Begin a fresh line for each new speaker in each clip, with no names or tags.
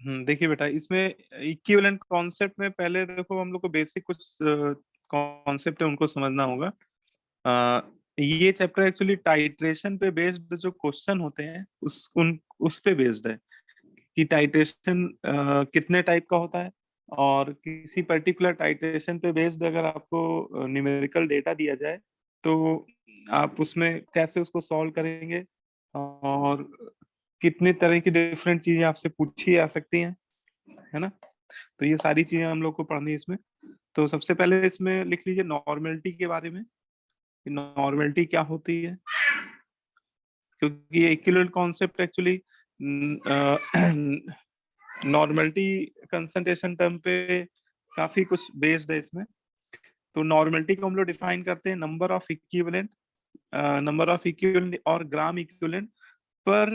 देखिए बेटा, इसमें इक्विवेलेंट कॉन्सेप्ट में पहले देखो हम लोग को बेसिक कुछ कॉन्सेप्ट है उनको समझना होगा। ये चैप्टर एक्चुअली टाइट्रेशन पे बेस्ड जो क्वेश्चन होते हैं उस पे बेस्ड है कि टाइट्रेशन कितने टाइप का होता है, और किसी पर्टिकुलर टाइट्रेशन पे बेस्ड अगर आपको न्यूमेरिकल डेटा दिया जाए तो आप उसमें कैसे उसको सॉल्व करेंगे, और कितने तरह की डिफरेंट चीजें आपसे पूछी जा सकती हैं, है ना। तो ये सारी चीजें हम लोग को पढ़नी है इसमें। तो सबसे पहले इसमें लिख लीजिए नॉर्मेलिटी के बारे में, नॉर्मेलिटी क्या होती है, क्योंकि ये equivalent concept actually normality concentration term पे काफी कुछ बेस्ड है इसमें। तो नॉर्मेलिटी को हम लोग डिफाइन करते हैं नंबर ऑफ इक्विवेलेंट और ग्राम इक्विवेलेंट पर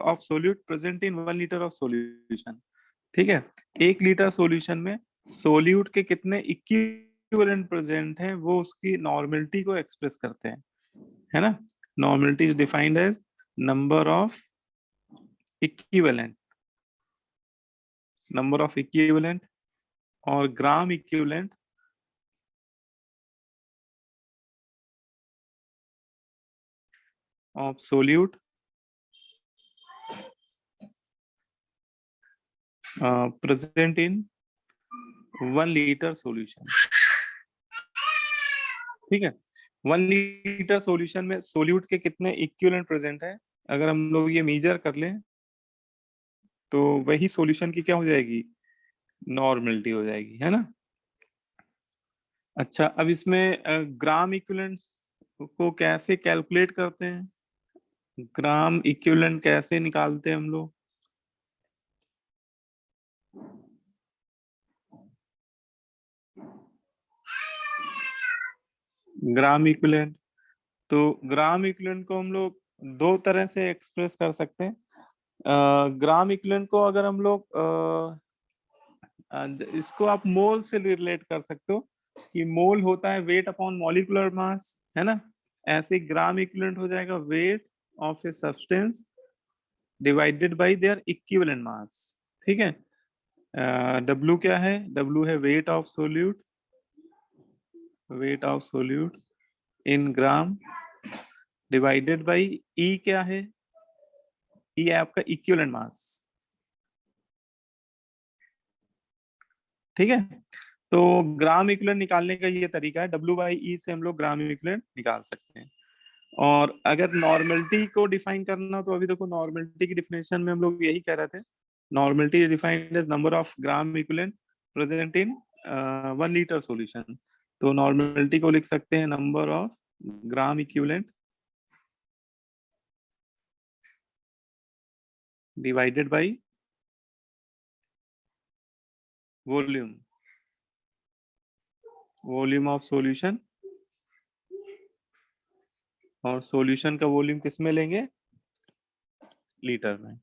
of solute present in 1 litre of solution. ठीक है, 1 लीटर सॉल्यूशन में सोल्यूट के कितने इक्विवेलेंट प्रेजेंट हैं वो उसकी नॉर्मेलिटी को एक्सप्रेस करते हैं, है ना। Normality is defined as equivalent number of equivalent और gram equivalent of solute present in 1 litre solution. ठीक है, 1 लीटर सॉल्यूशन में सोल्यूट के कितने इक्विवेलेंट प्रेजेंट है, अगर हम लोग ये मेजर कर लें तो वही सॉल्यूशन की क्या हो जाएगी, नॉर्मेलिटी हो जाएगी, है ना। अच्छा, अब इसमें ग्राम इक्विवेलेंट्स को कैसे कैलकुलेट करते हैं, ग्राम इक्विवेलेंट कैसे निकालते हैं हम लोग। ग्राम इक्विवेलेंट, तो ग्राम इक्विवेलेंट को हम लोग दो तरह से एक्सप्रेस कर सकते हैं। ग्राम इक्विवेलेंट को अगर हम लोग इसको आप मोल से रिलेट कर सकते हो कि मोल होता है वेट अपॉन मॉलिक्यूलर मास, है ना। ऐसे ग्राम इक्विवेलेंट हो जाएगा weight of a substance divided by their equivalent mass. ठीक है, डब्ल्यू क्या है, डब्ल्यू है weight of solute in gram divided by E क्या है, ई है आपका इक्विवेलेंट मास। ठीक है, तो ग्राम इक्विवेलेंट निकालने का ये तरीका है, डब्ल्यू बाई ई से हम लोग ग्राम इक्विवेलेंट निकाल सकते हैं। और अगर नॉर्मेलिटी को डिफाइन करना तो अभी देखो नॉर्मेलिटी की डिफिनेशन में हम लोग यही कह रहे थे, normality is defined as number of gram equivalent present in 1 litre solution. तो नॉर्मेलिटी को लिख सकते हैं number of gram equivalent divided by volume, volume of solution, और सॉल्यूशन का वॉल्यूम किस में लेंगे, लीटर में।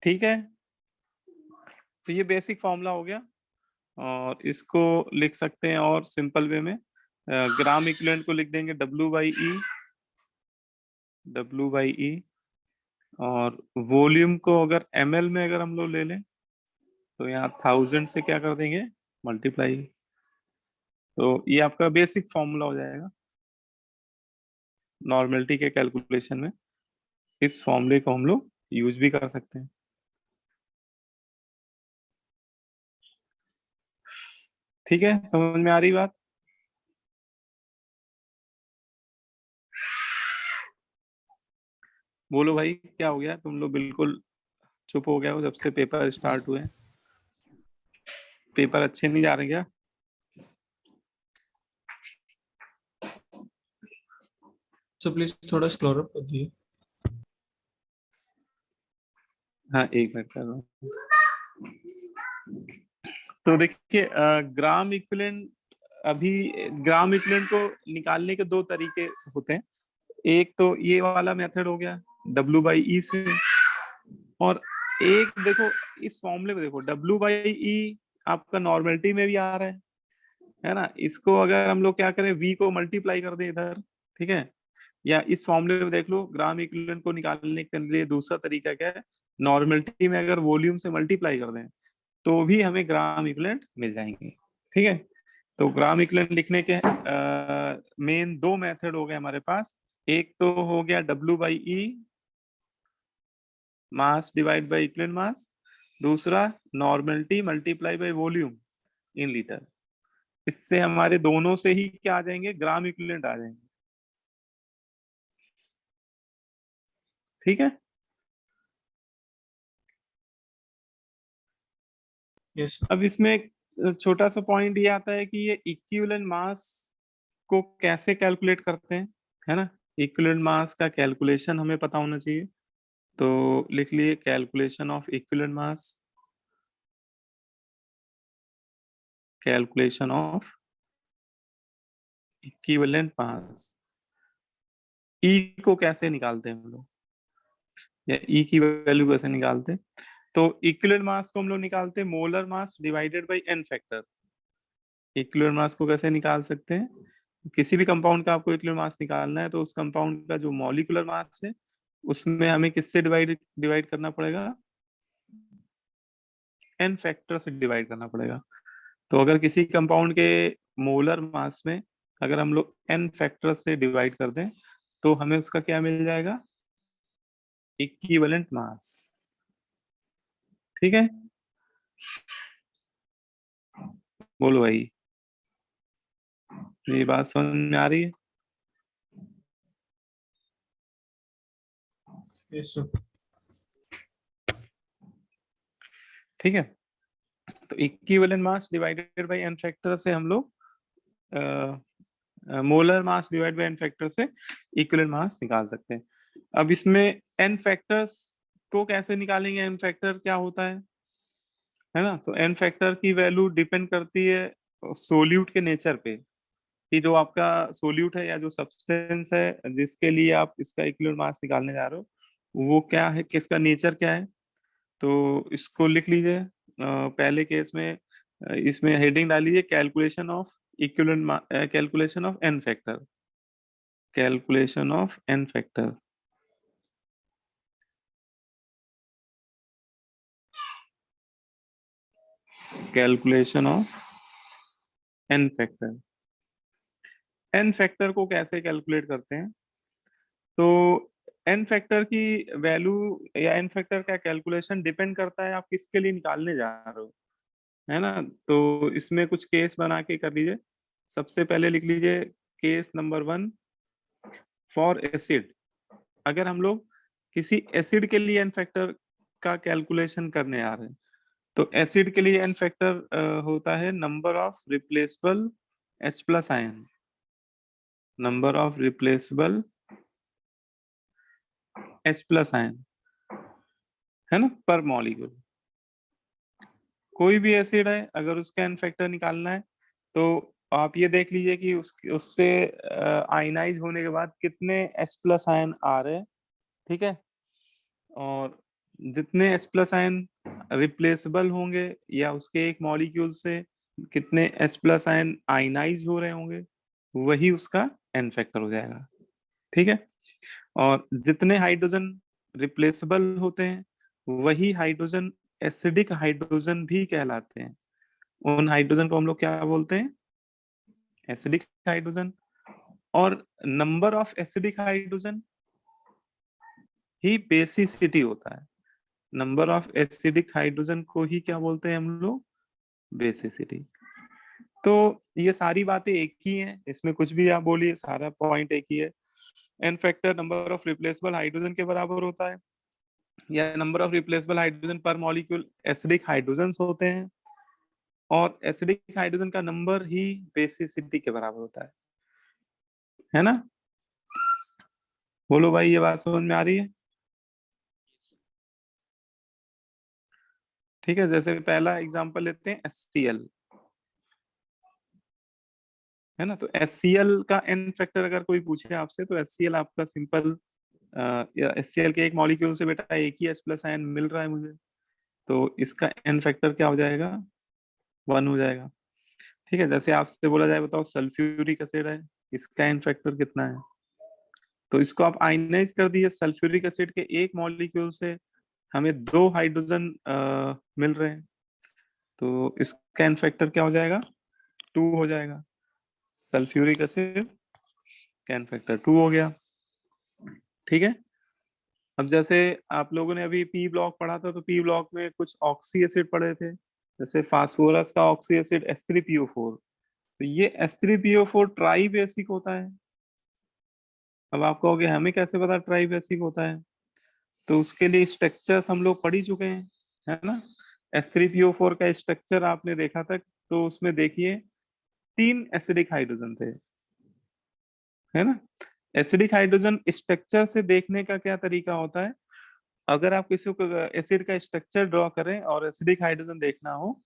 ठीक है, तो ये बेसिक फॉर्मूला हो गया, और इसको लिख सकते हैं और सिंपल वे में ग्राम इक्विवेलेंट को लिख देंगे डब्ल्यू बाई ई, और वॉल्यूम को अगर ml में अगर हम लोग ले लें तो यहाँ 1000 से क्या कर देंगे, मल्टीप्लाई। तो ये आपका बेसिक फॉर्मूला हो जाएगा नॉर्मेलिटी के कैलकुलेशन में। इस फॉर्मूले को हम लोग यूज भी कर सकते हैं। ठीक है, समझ में आ रही बात। बोलो भाई, क्या हो गया, तुम लोग बिल्कुल चुप हो गया हो जब से पेपर स्टार्ट हुए। पेपर अच्छे नहीं जा रहे क्या।
सो प्लीज थोड़ा स्लो अप कर दिए।
हाँ, एक मिनट कर रहा हूँ। तो देखिए ग्राम इक्विवेलेंट, अभी ग्राम इक्विवेलेंट को निकालने के दो तरीके होते हैं। एक तो ये वाला मेथड हो गया डब्ल्यू बाई ई से, और एक देखो इस फॉर्मूले में देखो डब्ल्यू बाई ई आपका नॉर्मेलिटी में भी आ रहा है ना। इसको अगर हम लोग क्या करें, वी को मल्टीप्लाई कर दें इधर, ठीक है, या इस फॉर्मूले में देख लो, ग्राम इक्विवेलेंट को निकालने के लिए दूसरा तरीका क्या है, नॉर्मलिटी में अगर वॉल्यूम से मल्टीप्लाई कर दें तो भी हमें ग्राम इक्विवेलेंट मिल जाएंगे। ठीक है, तो ग्राम इक्विवेलेंट लिखने के मेन दो मेथड हो गए हमारे पास। एक तो हो गया W/E, mass divide by equivalent mass. दूसरा normality multiply by volume in litre. इससे हमारे दोनों से ही क्या आ जाएंगे, ग्राम इक्विवेलेंट आ जाएंगे। ठीक है,
यस सर।
अब इसमें एक छोटा सा पॉइंट ये आता है कि ये इक्विवेलेंट मास को कैसे कैलकुलेट करते हैं, है ना। इक्विवेलेंट मास का कैलकुलेशन हमें पता होना चाहिए, तो लिख लिए calculation of equivalent mass, calculation of equivalent mass. E को कैसे निकालते हैं हम लोग, या ई की वैल्यू कैसे निकालते हैं, तो इक्विवेलेंट मास को हम लोग निकालते हैं molar mass divided by n factor. Equivalent mass को कैसे निकाल सकते हैं, किसी भी कंपाउंड का आपको इक्विवेलेंट मास निकालना है तो उस कंपाउंड का जो मॉलिक्यूलर मास है उसमें हमें किससे डिवाइड डिवाइड करना पड़ेगा, एन फैक्टर से डिवाइड करना पड़ेगा। तो अगर किसी कंपाउंड के मोलर मास में अगर हम लोग एन फैक्टर से डिवाइड कर दें तो हमें उसका क्या मिल जाएगा, इक्विवेलेंट मास। ठीक है, बोलो भाई, ये बात समझ में आ रही है।
Yes sir.
ठीक है, तो equivalent mass divided by n factor से हम लोग molar mass divide by n factor से इक्विवेलेंट मास निकाल सकते हैं। अब इसमें एन फैक्टर्स को कैसे निकालेंगे, एन फैक्टर क्या होता है ना। तो एन फैक्टर की वैल्यू डिपेंड करती है सोल्यूट के नेचर पे, कि जो आपका सोल्यूट है या जो सब्सटेंस है जिसके लिए आप इसका इक्विवेलेंट मास निकालने जा रहे हो वो क्या है, किसका नेचर क्या है। तो इसको लिख लीजिए, पहले केस में इसमें हेडिंग डालिए calculation of equivalent, calculation of N factor, calculation of N factor. Calculation of N factor. N factor को कैसे कैलकुलेट करते हैं, तो एन फैक्टर की वैल्यू या एन फैक्टर का कैलकुलेशन डिपेंड करता है आप किसके लिए निकालने जा रहे हो, है ना। तो इसमें कुछ केस बना के कर लीजिए। सबसे पहले लिख लीजिए केस नंबर 1 फॉर एसिड। अगर हम लोग किसी एसिड के लिए एन फैक्टर का कैलकुलेशन करने आ रहे हैं तो एसिड के लिए एन फैक्टर होता है number of replaceable H plus ion, number of replaceable H plus ion, है ना, पर मॉलिक्यूल। कोई भी एसिड है अगर उसका एन फैक्टर निकालना है तो आप ये देख लीजिए कि उससे आयनाइज होने के बाद कितने H प्लस आयन आ रहे हैं। ठीक है, और जितने H प्लस आयन रिप्लेसेबल होंगे या उसके एक मॉलिक्यूल से कितने H प्लस आयन आयनाइज हो रहे होंगे वही उसका एन फैक्टर हो जाएगा। ठीक है, और जितने हाइड्रोजन रिप्लेसेबल होते हैं वही हाइड्रोजन एसिडिक हाइड्रोजन भी कहलाते हैं। उन हाइड्रोजन को हम लोग क्या बोलते हैं, एसिडिक हाइड्रोजन। और number of acidic hydrogen he basicity होता है, नंबर ऑफ एसिडिक हाइड्रोजन को ही क्या बोलते हैं हम लोग, बेसिसिटी। तो ये सारी बातें एक ही हैं, इसमें कुछ भी आप बोलिए सारा पॉइंट एक ही है। N factor number of replaceable hydrogen के बराबर होता है, या number of replaceable hydrogen per molecule acidic hydrogen होते हैं, और एसिडिक हाइड्रोजन का नंबर ही बेसिसिटी के बराबर होता है ना। बोलो भाई, ये बात समझ में आ रही है। ठीक है, जैसे पहला एग्जांपल लेते हैं HCl, है ना। तो HCl का एन फैक्टर अगर कोई पूछे आपसे तो HCl आपका सिंपल, HCl के एक मॉलिक्यूल से बेटा एक ही H प्लस आयन मिल रहा है मुझे, तो इसका एन फैक्टर क्या हो जाएगा, 1 हो जाएगा। ठीक है, जैसे आपसे बोला जाए बताओ सल्फ्यूरिक एसिड है, इसका एन फैक्टर कितना है, तो इसको आप आयनाइज कर दिए, सल्फ्यूरिक एसिड के एक मॉलिक्यूल से हमें 2 हाइड्रोजन मिल रहे हैं, तो इसका एन फैक्टर क्या हो जाएगा, 2 हो जाएगा। सल्फ्यूरिक एसिड का एन फैक्टर 2 हो गया। ठीक है। अब जैसे आप लोगों ने अभी पी ब्लॉक पढ़ा था, तो पी ब्लॉक में कुछ ऑक्सी एसिड पढ़े थे, जैसे फास्फोरस का ऑक्सी एसिड H3PO4, तो ये H3PO4 ट्राई बेसिक होता है। अब आप कहोगे हमें कैसे पता ट्राई बेसिक होता है, तो उसके लिए स्ट्रक्चर्स हम लोग पढ़ ही चुके हैं, है ना। H3PO4 का स्ट्रक्चर आपने देखा था, तो उसमें देखिए 3 एसिडिक हाइड्रोजन थे, है ना। एसिडिक हाइड्रोजन स्ट्रक्चर से देखने का क्या तरीका होता है, अगर आप किसी को एसिड का स्ट्रक्चर ड्रॉ करें और एसिडिक हाइड्रोजन देखना हो,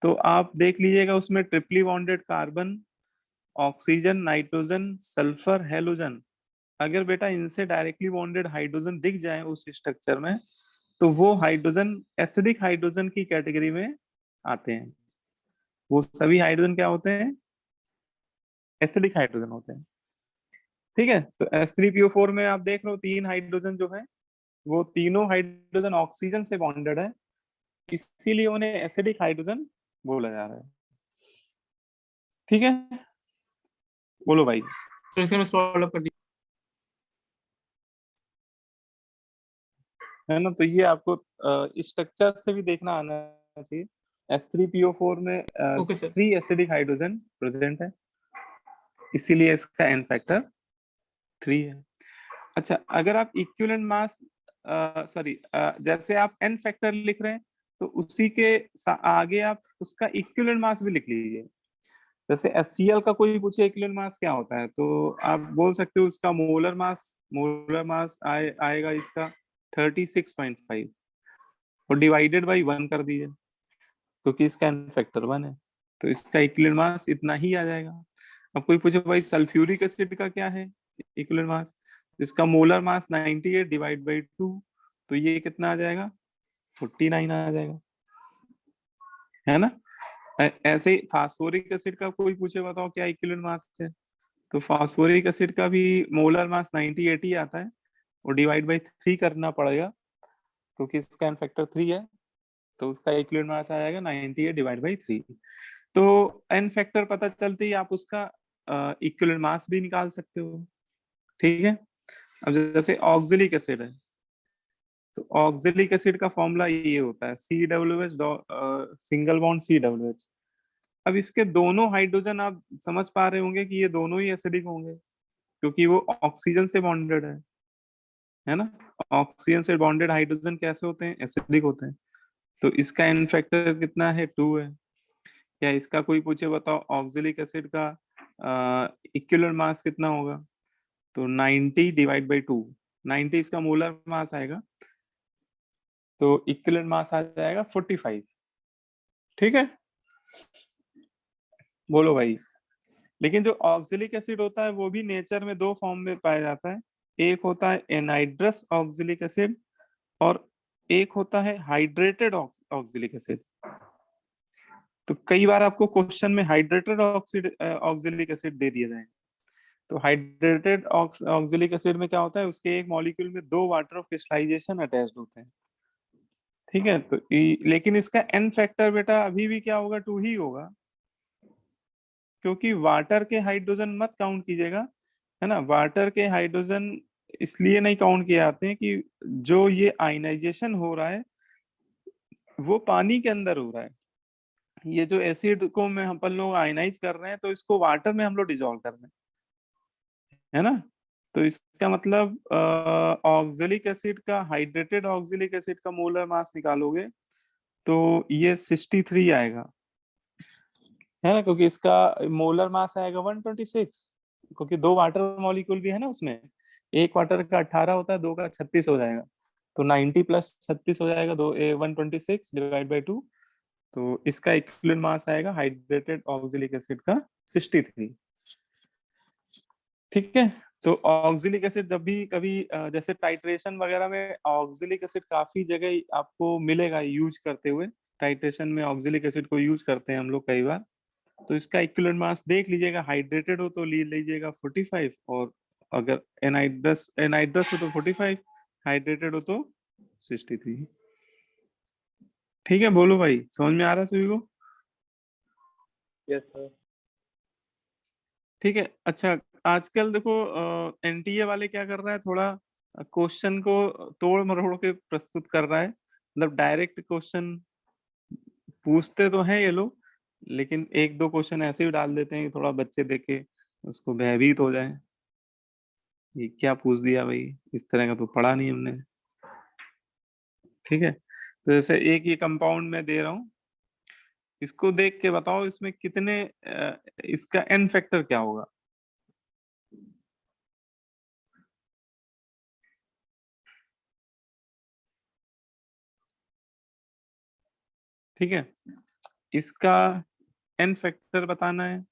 तो आप देख लीजिएगा उसमें triply bonded carbon, oxygen, nitrogen, sulphur, halogen, अगर बेटा इनसे डायरेक्टली बॉन्डेड हाइड्रोजन दिख जाए उस स्ट्रक्चर में, तो वो हाइड्रोजन एसिडिक हाइड्रोजन की कैटेगरी में आते हैं। वो सभी हाइड्रोजन क्या होते हैं, एसिडिक हाइड्रोजन होते हैं। ठीक है। तो H3PO4 में आप देख रहे हो 3 हाइड्रोजन जो है, वो तीनों हाइड्रोजन ऑक्सीजन से बॉन्डेड है, इसीलिए उन्हें एसिडिक हाइड्रोजन बोला जा रहा है। ठीक है, बोलो भाई।
तो इसमें स्क्रॉल अप कर दिया।
है ना, तो ये आपको स्ट्रक्चर से भी देखना आना चाहिए। H3PO4 में
okay sir.
3 acidic hydrogen present है, इसीलिए इसका एन फैक्टर 3 है। अच्छा, अगर आप इक्विवेलेंट मास, सॉरी, जैसे आप एन फैक्टर लिख रहे हैं, तो उसी के आगे आप उसका इक्विवेलेंट मास भी लिख लीजिए। जैसे HCl का कोई पूछे इक्विवेलेंट मास क्या होता है, तो आप बोल सकते हो उसका मोलर मास आएगा इसका 36.5, और डिवाइडेड बाई 1 कर दीजिए, क्योंकि इसका एन फैक्टर 1 है, तो इसका इक्विवेलेंट मास इतना ही आ जाएगा। अब कोई पूछे भाई सल्फ्यूरिक एसिड का क्या है इक्विवेलेंट मास, इसका मोलर मास 98 डिवाइड बाई 2, तो ये कितना आ जाएगा, 49 आ जाएगा, है ना। ऐसे ही फास्फोरिक एसिड का कोई पूछे बताओ क्या इक्विवेलेंट मास है, तो फास्फोरिक एसिड का भी मोलर मास 98 ही आता है, और डिवाइड बाई 3 करना पड़ेगा, क्योंकि इसका एन फैक्टर 3 है, तो उसका इक्विवेलेंट मास आ जाएगा 98 डिवाइड बाई 3। तो एन फैक्टर पता चलते ही आप उसका इक्विवेलेंट मास भी निकाल सकते हो। ठीक है। अब जैसे ऑक्जेलिक एसिड है, तो ऑक्जेलिक एसिड का फॉर्मूला ये होता है COOH, सिंगल बॉन्ड COOH। अब इसके दोनों हाइड्रोजन आप समझ पा रहे होंगे कि ये दोनों ही एसिडिक होंगे, क्योंकि वो ऑक्सीजन से बॉन्डेड है ना। ऑक्सीजन से बॉन्डेड हाइड्रोजन कैसे होते हैं, एसिडिक होते हैं। तो इसका एन फैक्टर कितना है, 2 है। या इसका कोई पूछे बताओ ऑक्जेलिक एसिड का इक्विवेलेंट मास कितना होगा, तो 90 डिवाइड बाई 2, 90 इसका मोलर मास आएगा, तो इक्विवेलेंट मास आ जाएगा 45। ठीक है, बोलो भाई। लेकिन जो ऑक्जेलिक एसिड होता है वो भी नेचर में 2 फॉर्म में पाया जाता है, एक होता है एनहाइड्रस ऑक्जेलिक एसिड, और एक होता है हाइड्रेटेड ऑक्जेलिक एसिड। तो कई बार आपको क्वेश्चन में हाइड्रेटेड ऑक्जेलिक एसिड दे दिया जाए, तो हाइड्रेटेड ऑक्जेलिक एसिड में क्या होता है, उसके एक मॉलिक्यूल में 2 वाटर ऑफ क्रिस्टलाइजेशन अटैच्ड होते हैं। ठीक है, तो लेकिन इसका एन फैक्टर बेटा अभी भी क्या होगा, 2 ही होगा, क्योंकि वाटर के हाइड्रोजन मत काउंट कीजिएगा, है ना। वाटर के हाइड्रोजन इसलिए नहीं काउंट किए जाते हैं कि जो ये आयनाइजेशन हो रहा है वो पानी के अंदर हो रहा है। ये जो एसिड को में हम अपन लोग आयनाइज कर रहे हैं, तो इसको वाटर में हम लोग डिजोल्व कर रहे हैं, है ना। तो इसका मतलब ऑक्जेलिक एसिड का, हाइड्रेटेड ऑक्जेलिक एसिड का मोलर मास निकालोगे तो ये 63 आएगा, है ना, क्योंकि इसका मोलर मास आएगा 126, क्योंकि 2 वाटर मॉलिक्यूल भी है ना उसमें, एक वाटर का 18 होता है, 2 का 36 हो जाएगा, तो 90 प्लस 36 हो जाएगा, 126 डिवाइड बाई 2, तो इसका इक्विवेलेंट मास आएगा हाइड्रेटेड ऑक्जेलिक एसिड का 63। ठीक है। तो ऑक्जेलिक एसिड जब भी कभी जैसे टाइट्रेशन वगैरह में ऑक्जेलिक एसिड काफी जगह आपको मिलेगा यूज करते हुए, टाइट्रेशन में ऑक्जेलिक एसिड को यूज करते हैं हम लोग कई बार, तो इसका इक्विवेलेंट मास देख लीजिएगा, हाइड्रेटेड हो तो ले लीजिएगा 45, और अगर एनहाइड्रस हो तो 45, हाइड्रेटेड हो तो 63। ठीक है, बोलो भाई, समझ में आ रहा है सभी को?
Yes sir.
ठीक है। अच्छा, आजकल देखो एनटीए वाले क्या कर रहा है, थोड़ा क्वेश्चन को तोड़ मरोड़ के प्रस्तुत कर रहा है, मतलब डायरेक्ट क्वेश्चन पूछते तो हैं ये लोग, लेकिन एक दो क्वेश्चन ऐसे ही डाल देते हैं कि थोड़ा बच्चे देखे उसको भयभीत हो जाए, ये क्या पूछ दिया भाई, इस तरह का तो पढ़ा नहीं हमने। ठीक है, तो जैसे एक ये कंपाउंड में दे रहा हूँ, इसको देख के बताओ इसमें कितने इसका एन फैक्टर क्या होगा। ठीक है, इसका एन फैक्टर बताना है।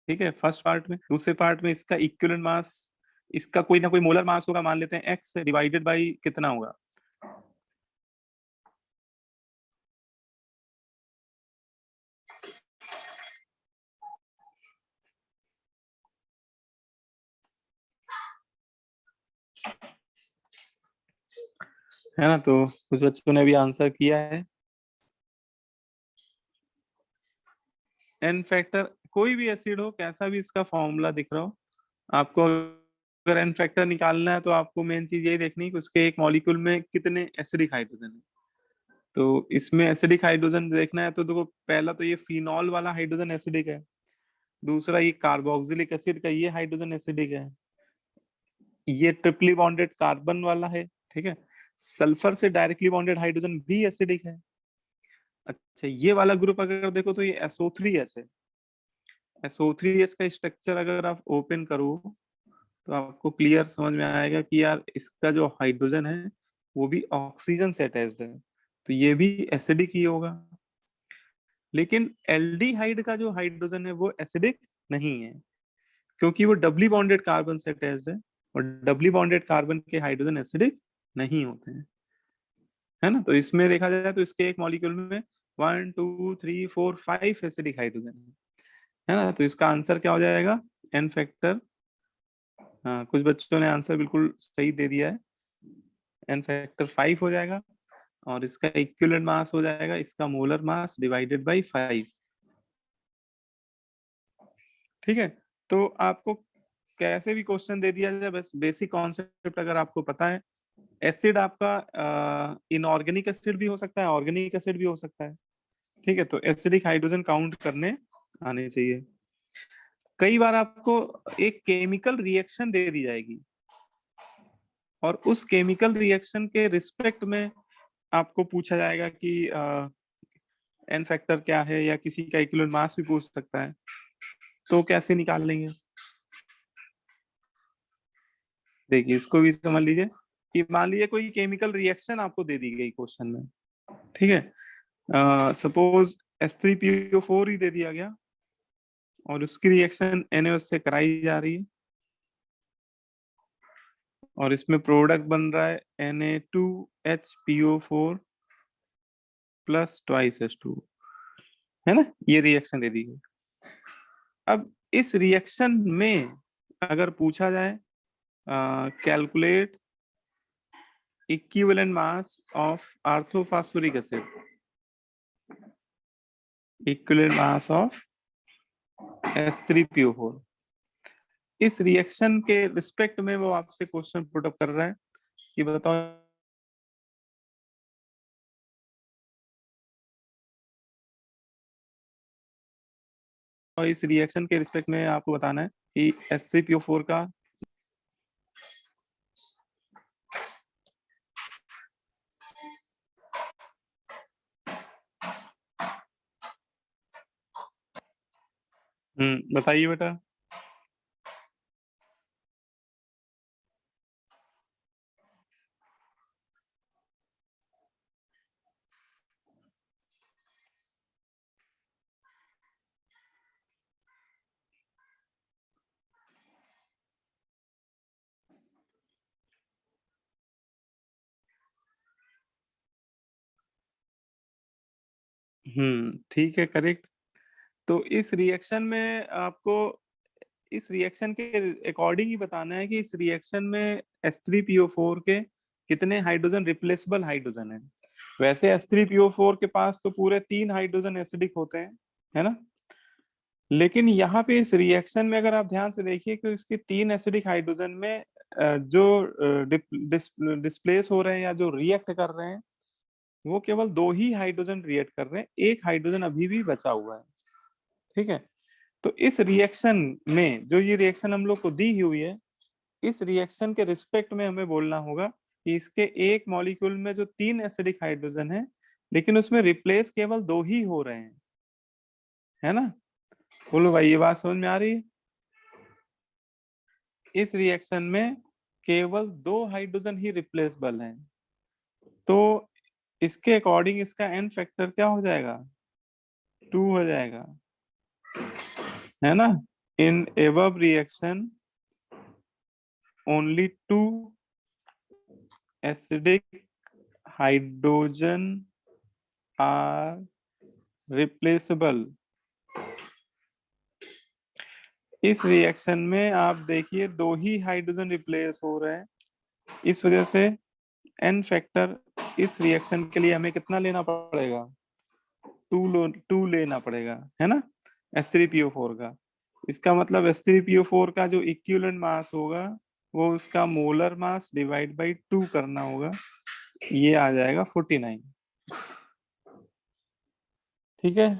ठीक है, फर्स्ट पार्ट में। दूसरे पार्ट में इसका इक्विवेलेंट मास, इसका कोई ना कोई मोलर मास होगा, मान लेते हैं एक्स, डिवाइडेड बाई कितना होगा। है ना, तो कुछ बच्चों ने भी आंसर किया है। एन फैक्टर कोई भी एसिड हो, कैसा भी इसका फॉर्मूला दिख रहा हो, आपको अगर एन फैक्टर निकालना है तो आपको मेन चीज यही देखनी है कि उसके एक मॉलिक्यूल में कितने एसिडिक हाइड्रोजन है। तो इसमें एसिडिक हाइड्रोजन देखना है तो देखो, पहला तो ये फिनॉल वाला हाइड्रोजन एसिडिक है, दूसरा ये कार्बोक्सिलिक एसिड का ये हाइड्रोजन एसिडिक है, ये ट्रिपली बॉन्डेड कार्बन वाला है। ठीक है, सल्फर से डायरेक्टली बॉन्डेड हाइड्रोजन भी एसिडिक है। अच्छा, ये वाला ग्रुप अगर देखो तो ये SO3H है। SO3H का स्ट्रक्चर अगर आप ओपन करो तो आपको क्लियर समझ में आएगा कि यार इसका जो हाइड्रोजन है वो भी ऑक्सीजन से अटैच्ड है, तो ये भी एसिडिक ही होगा। लेकिन एल्डिहाइड का जो हाइड्रोजन है वो एसिडिक नहीं है, क्योंकि वो डबली बॉन्डेड कार्बन से अटैच्ड है, और डबली बॉन्डेड कार्बन के हाइड्रोजन एसिडिक नहीं होते हैं। है ना, तो इसमें देखा जाए तो इसके एक मॉलिक्यूल में 1 2 3 4 5 एसिडिक हाइड्रोजन है ना, तो इसका आंसर क्या हो जाएगा, एन फैक्टर। हाँ, कुछ बच्चों ने आंसर बिल्कुल सही दे दिया है, एन फैक्टर 5 हो जाएगा, और इसका इक्विवेलेंट मास हो जाएगा इसका मोलर मास डिवाइडेड बाई 5। ठीक है, तो आपको कैसे भी क्वेश्चन दे दिया जाए, बस बेसिक कॉन्सेप्ट अगर आपको पता है, एसिड आपका इनऑर्गेनिक एसिड भी हो सकता है, ऑर्गेनिक एसिड भी हो सकता है। ठीक है, तो एसिडिक हाइड्रोजन काउंट करने आने चाहिए। कई बार आपको एक केमिकल रिएक्शन दे दी जाएगी, और उस केमिकल रिएक्शन के रिस्पेक्ट में आपको पूछा जाएगा कि एन फैक्टर क्या है, या किसी का इक्विवेलेंट मास भी पूछ सकता है, तो कैसे निकाल लेंगे। देखिए, इसको भी समझ लीजिए कि मान लीजिए कोई केमिकल रिएक्शन आपको दे दी गई क्वेश्चन में। ठीक है, सपोज S3PO4 ही दे दिया गया, और उसकी रिएक्शन NaOH से कराई जा रही है, और इसमें प्रोडक्ट बन रहा है Na2HPO4 प्लस ट्वाइस H2, है ना, ये रिएक्शन दे दी गई। अब इस रिएक्शन में अगर पूछा जाए calculate equivalent mass of orthophosphoric acid, equivalent mass of S3PO4, इस रिएक्शन के रिस्पेक्ट में वो आपसे क्वेश्चन पुट अप कर रहा है कि बताओ इस रिएक्शन के रिस्पेक्ट में आपको बताना है कि S3PO4 का बताइए बेटा। ठीक है, करेक्ट। तो इस रिएक्शन में आपको इस रिएक्शन के अकॉर्डिंग ही बताना है कि इस रिएक्शन में H3PO4 के कितने हाइड्रोजन रिप्लेसेबल हाइड्रोजन है। वैसे H3PO4 के पास तो पूरे 3 हाइड्रोजन एसिडिक होते हैं, है ना। लेकिन यहाँ पे इस रिएक्शन में अगर आप ध्यान से देखिए कि इसके 3 एसिडिक हाइड्रोजन में जो डिस्प्लेस हो रहे हैं या जो रिएक्ट कर रहे हैं वो केवल 2 ही हाइड्रोजन रिएक्ट कर रहे हैं, एक हाइड्रोजन अभी भी बचा हुआ है। ठीक है, तो इस रिएक्शन में जो ये रिएक्शन हम लोग को दी हुई है, इस रिएक्शन के रिस्पेक्ट में हमें बोलना होगा कि इसके एक मॉलिक्यूल में जो 3 एसिडिक हाइड्रोजन है लेकिन उसमें रिप्लेस केवल 2 ही हो रहे हैं, है ना। बोलो भाई, ये बात समझ में आ रही है। इस रिएक्शन में केवल 2 हाइड्रोजन ही रिप्लेसेबल हैं, तो इसके अकॉर्डिंग इसका एन फैक्टर क्या हो जाएगा, 2 हो जाएगा, है ना। In above reaction only 2 acidic hydrogen are replaceable. इस रिएक्शन में आप देखिए 2 ही हाइड्रोजन रिप्लेस हो रहे हैं, इस वजह से एन फैक्टर इस रिएक्शन के लिए हमें कितना लेना पड़ेगा, 2 लेना पड़ेगा, है ना, H3PO4 का। इसका मतलब H3PO4 का जो इक्विवेलेंट मास होगा वो उसका मोलर मास डिवाइड बाई 2 करना होगा, ये आ जाएगा 49। ठीक है,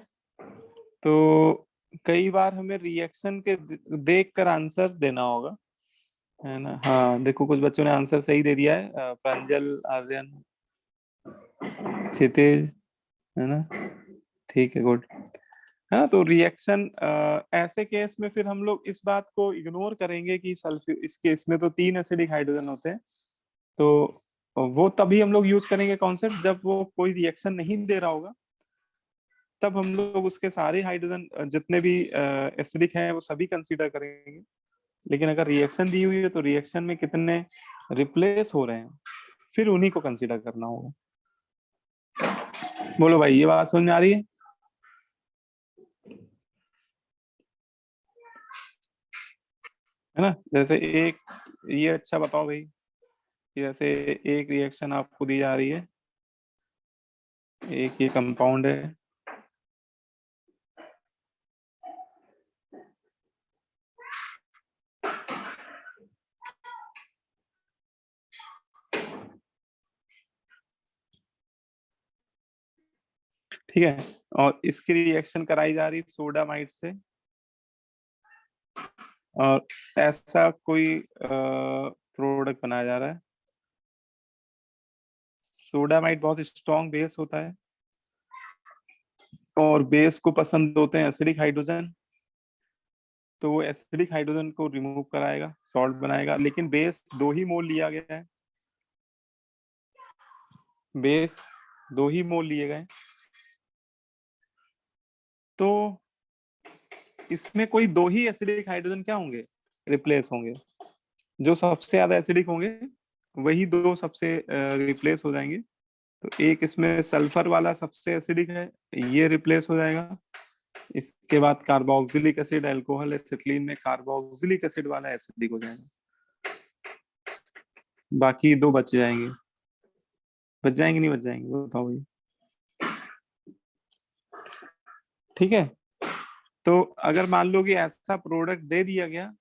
तो कई बार हमें रिएक्शन के देख कर आंसर देना होगा, है ना। हाँ देखो, कुछ बच्चों ने आंसर सही दे दिया है, प्रांजल, आर्यन, क्षितिज, है ना। ठीक है, गुड, है ना। तो रिएक्शन ऐसे केस में फिर हम लोग इस बात को इग्नोर करेंगे कि सल्फ्यू इस केस में तो 3 एसिडिक हाइड्रोजन होते हैं, तो वो तभी हम लोग यूज करेंगे कॉन्सेप्ट जब वो कोई रिएक्शन नहीं दे रहा होगा, तब हम लोग उसके सारे हाइड्रोजन जितने भी एसिडिक हैं वो सभी कंसीडर करेंगे। लेकिन अगर रिएक्शन दी हुई है तो रिएक्शन में कितने रिप्लेस हो रहे हैं फिर उन्हीं को कंसीडर करना होगा। बोलो भाई, ये बात समझ में आ रही है। है ना, जैसे एक ये अच्छा बताओ भाई कि जैसे एक रिएक्शन आपको दी जा रही है, एक ये कंपाउंड है, ठीक है, और इसकी रिएक्शन कराई जा रही है सोडामाइड से, और ऐसा कोई प्रोडक्ट बनाया जा रहा है। सोडामाइड बहुत स्ट्रॉन्ग बेस होता है और बेस को पसंद होते हैं एसिडिक हाइड्रोजन, तो वो एसिडिक हाइड्रोजन को रिमूव कराएगा, सॉल्ट बनाएगा, लेकिन बेस 2 ही मोल लिया गया है, बेस 2 ही मोल लिए गए, तो इसमें कोई 2 ही एसिडिक हाइड्रोजन क्या होंगे, रिप्लेस होंगे। जो सबसे ज्यादा एसिडिक होंगे वही 2 सबसे रिप्लेस हो जाएंगे। तो एक इसमें सल्फर वाला सबसे एसिडिक है, ये रिप्लेस हो जाएगा। इसके बाद कार्बोक्सिलिक एसिड, अल्कोहल, एसिटिलीन में कार्बोक्सिलिक एसिड वाला एसिडिक हो जाएगा, बाकी 2 बच जाएंगे। बच जाएंगे नहीं बच जाएंगे, वो बताओ भाई। ठीक है, तो अगर मान लो कि ऐसा प्रोडक्ट दे दिया गया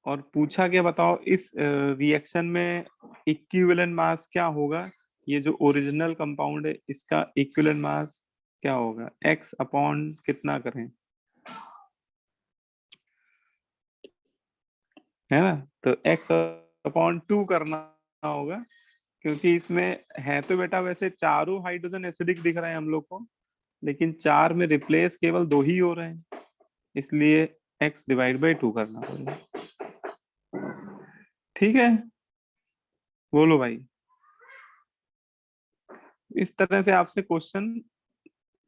और पूछा गया बताओ इस रिएक्शन में इक्विवेलेंट मास क्या होगा, ये जो ओरिजिनल कंपाउंड है इसका इक्विवेलेंट मास क्या होगा, x अपॉन कितना करें, है ना। तो x अपॉन 2 करना होगा, क्योंकि इसमें है तो बेटा वैसे चारों हाइड्रोजन एसिडिक दिख रहे हैं हम लोग को, लेकिन 4 में रिप्लेस केवल 2 ही हो रहे हैं, इसलिए x डिवाइड बाई 2 करना पड़ेगा। ठीक है, बोलो भाई। इस तरह से आपसे क्वेश्चन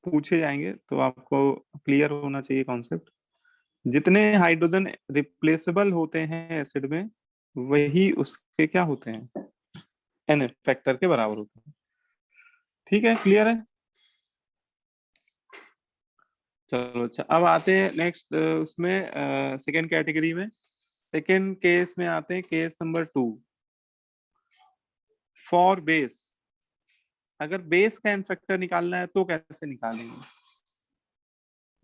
पूछे जाएंगे तो आपको क्लियर होना चाहिए कॉन्सेप्ट। जितने हाइड्रोजन रिप्लेसेबल होते हैं एसिड में वही उसके क्या होते हैं, एन फैक्टर के बराबर होते हैं। ठीक है, क्लियर है। चलो अच्छा, अब आते हैं नेक्स्ट उसमें सेकेंड कैटेगरी में। सेकेंड केस में आते हैं, केस नंबर 2, फॉर बेस। अगर बेस का एन फैक्टर निकालना है तो कैसे निकालेंगे?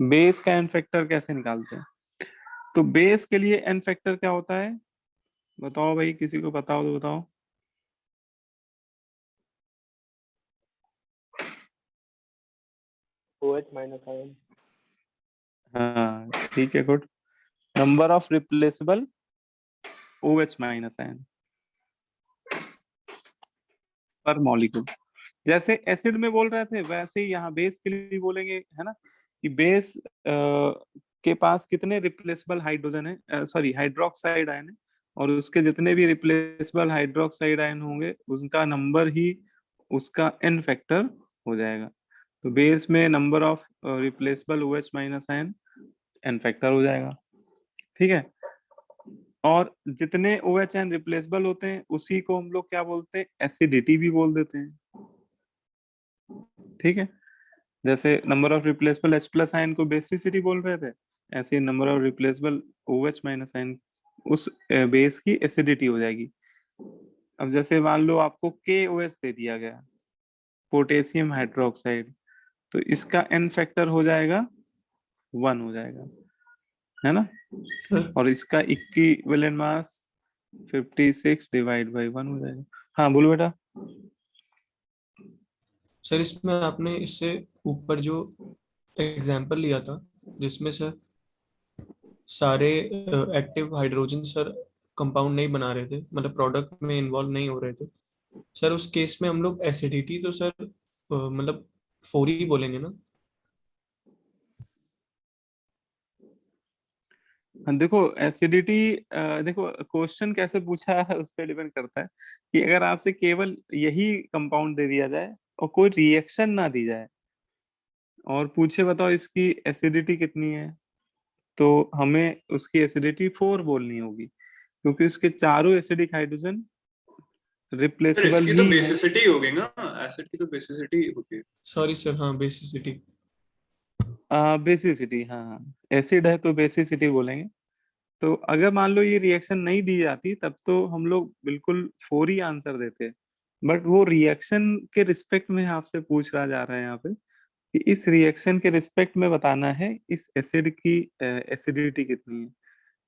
बेस का एन फैक्टर कैसे निकालते हैं? तो बेस के लिए एन फैक्टर क्या होता है, बताओ भाई, किसी को पता हो तो बताओ।
OH minus ion.
हाँ ठीक है, good. Number of replaceable OH minus ion पर मॉलिक्यूल। जैसे एसिड में बोल रहे थे वैसे ही यहाँ बेस के लिए भी बोलेंगे, है ना, कि बेस के पास कितने रिप्लेसेबल हाइड्रोजन है, सॉरी हाइड्रोक्साइड आयन है, और उसके जितने भी रिप्लेसेबल हाइड्रोक्साइड आयन होंगे उनका नंबर ही उसका एन फैक्टर हो जाएगा। तो बेस में number of replaceable OH minus ion n factor हो जाएगा, ठीक है। और जितने OH आयन रिप्लेसेबल होते हैं उसी को हम लोग क्या बोलते हैं, एसिडिटी भी बोल देते हैं, ठीक है। जैसे number of replaceable H plus ion को बेसिसिटी बोल रहे थे, ऐसे number of replaceable OH minus ion उस बेस की एसिडिटी हो जाएगी। अब जैसे मान लो आपको KOH दे दिया गया, पोटेशियम हाइड्रोक्साइड, तो इसका एन फैक्टर हो जाएगा 1 हो जाएगा, है ना।
सर
और इसका इक्विवेलेंट मास 56 डिवाइड बाई 1 हो जाएगा। हाँ बोलो बेटा।
सर इसमें आपने इससे ऊपर जो एग्जाम्पल लिया था जिसमें सर सारे एक्टिव हाइड्रोजन सर कंपाउंड नहीं बना रहे थे, मतलब प्रोडक्ट में इन्वॉल्व नहीं हो रहे थे सर, उस केस में हम लोग एसिडिटी तो सर मतलब 4 ही बोलेंगे ना?
हाँ, देखो एसिडिटी, देखो क्वेश्चन कैसे पूछा है उस पर डिपेंड करता है, कि अगर आपसे केवल यही कंपाउंड दे दिया जाए और कोई रिएक्शन ना दी जाए और पूछे बताओ इसकी एसिडिटी कितनी है, तो हमें उसकी एसिडिटी 4 बोलनी होगी, क्योंकि उसके चारों एसिडिक हाइड्रोजन
सर
रिप्लेसेबल
इसकी तो
ही है।
बेसिसिटी होगी ना, एसिड की तो बेसिसिटी होगी।
सॉरी सर, हाँ बेसिसिटी।
बेसिसिटी, हाँ एसिड है तो बेसिसिटी बोलेंगे। तो अगर मान लो ये रिएक्शन नहीं दी जाती तब तो हम लोग बिल्कुल 4 ही आंसर देते, बट वो रिएक्शन के रिस्पेक्ट में आपसे पूछ रहा जा रहा है यहाँ पे, कि इस रिएक्शन के रिस्पेक्ट में बताना है इस एसिड की एसिडिटी कितनी है।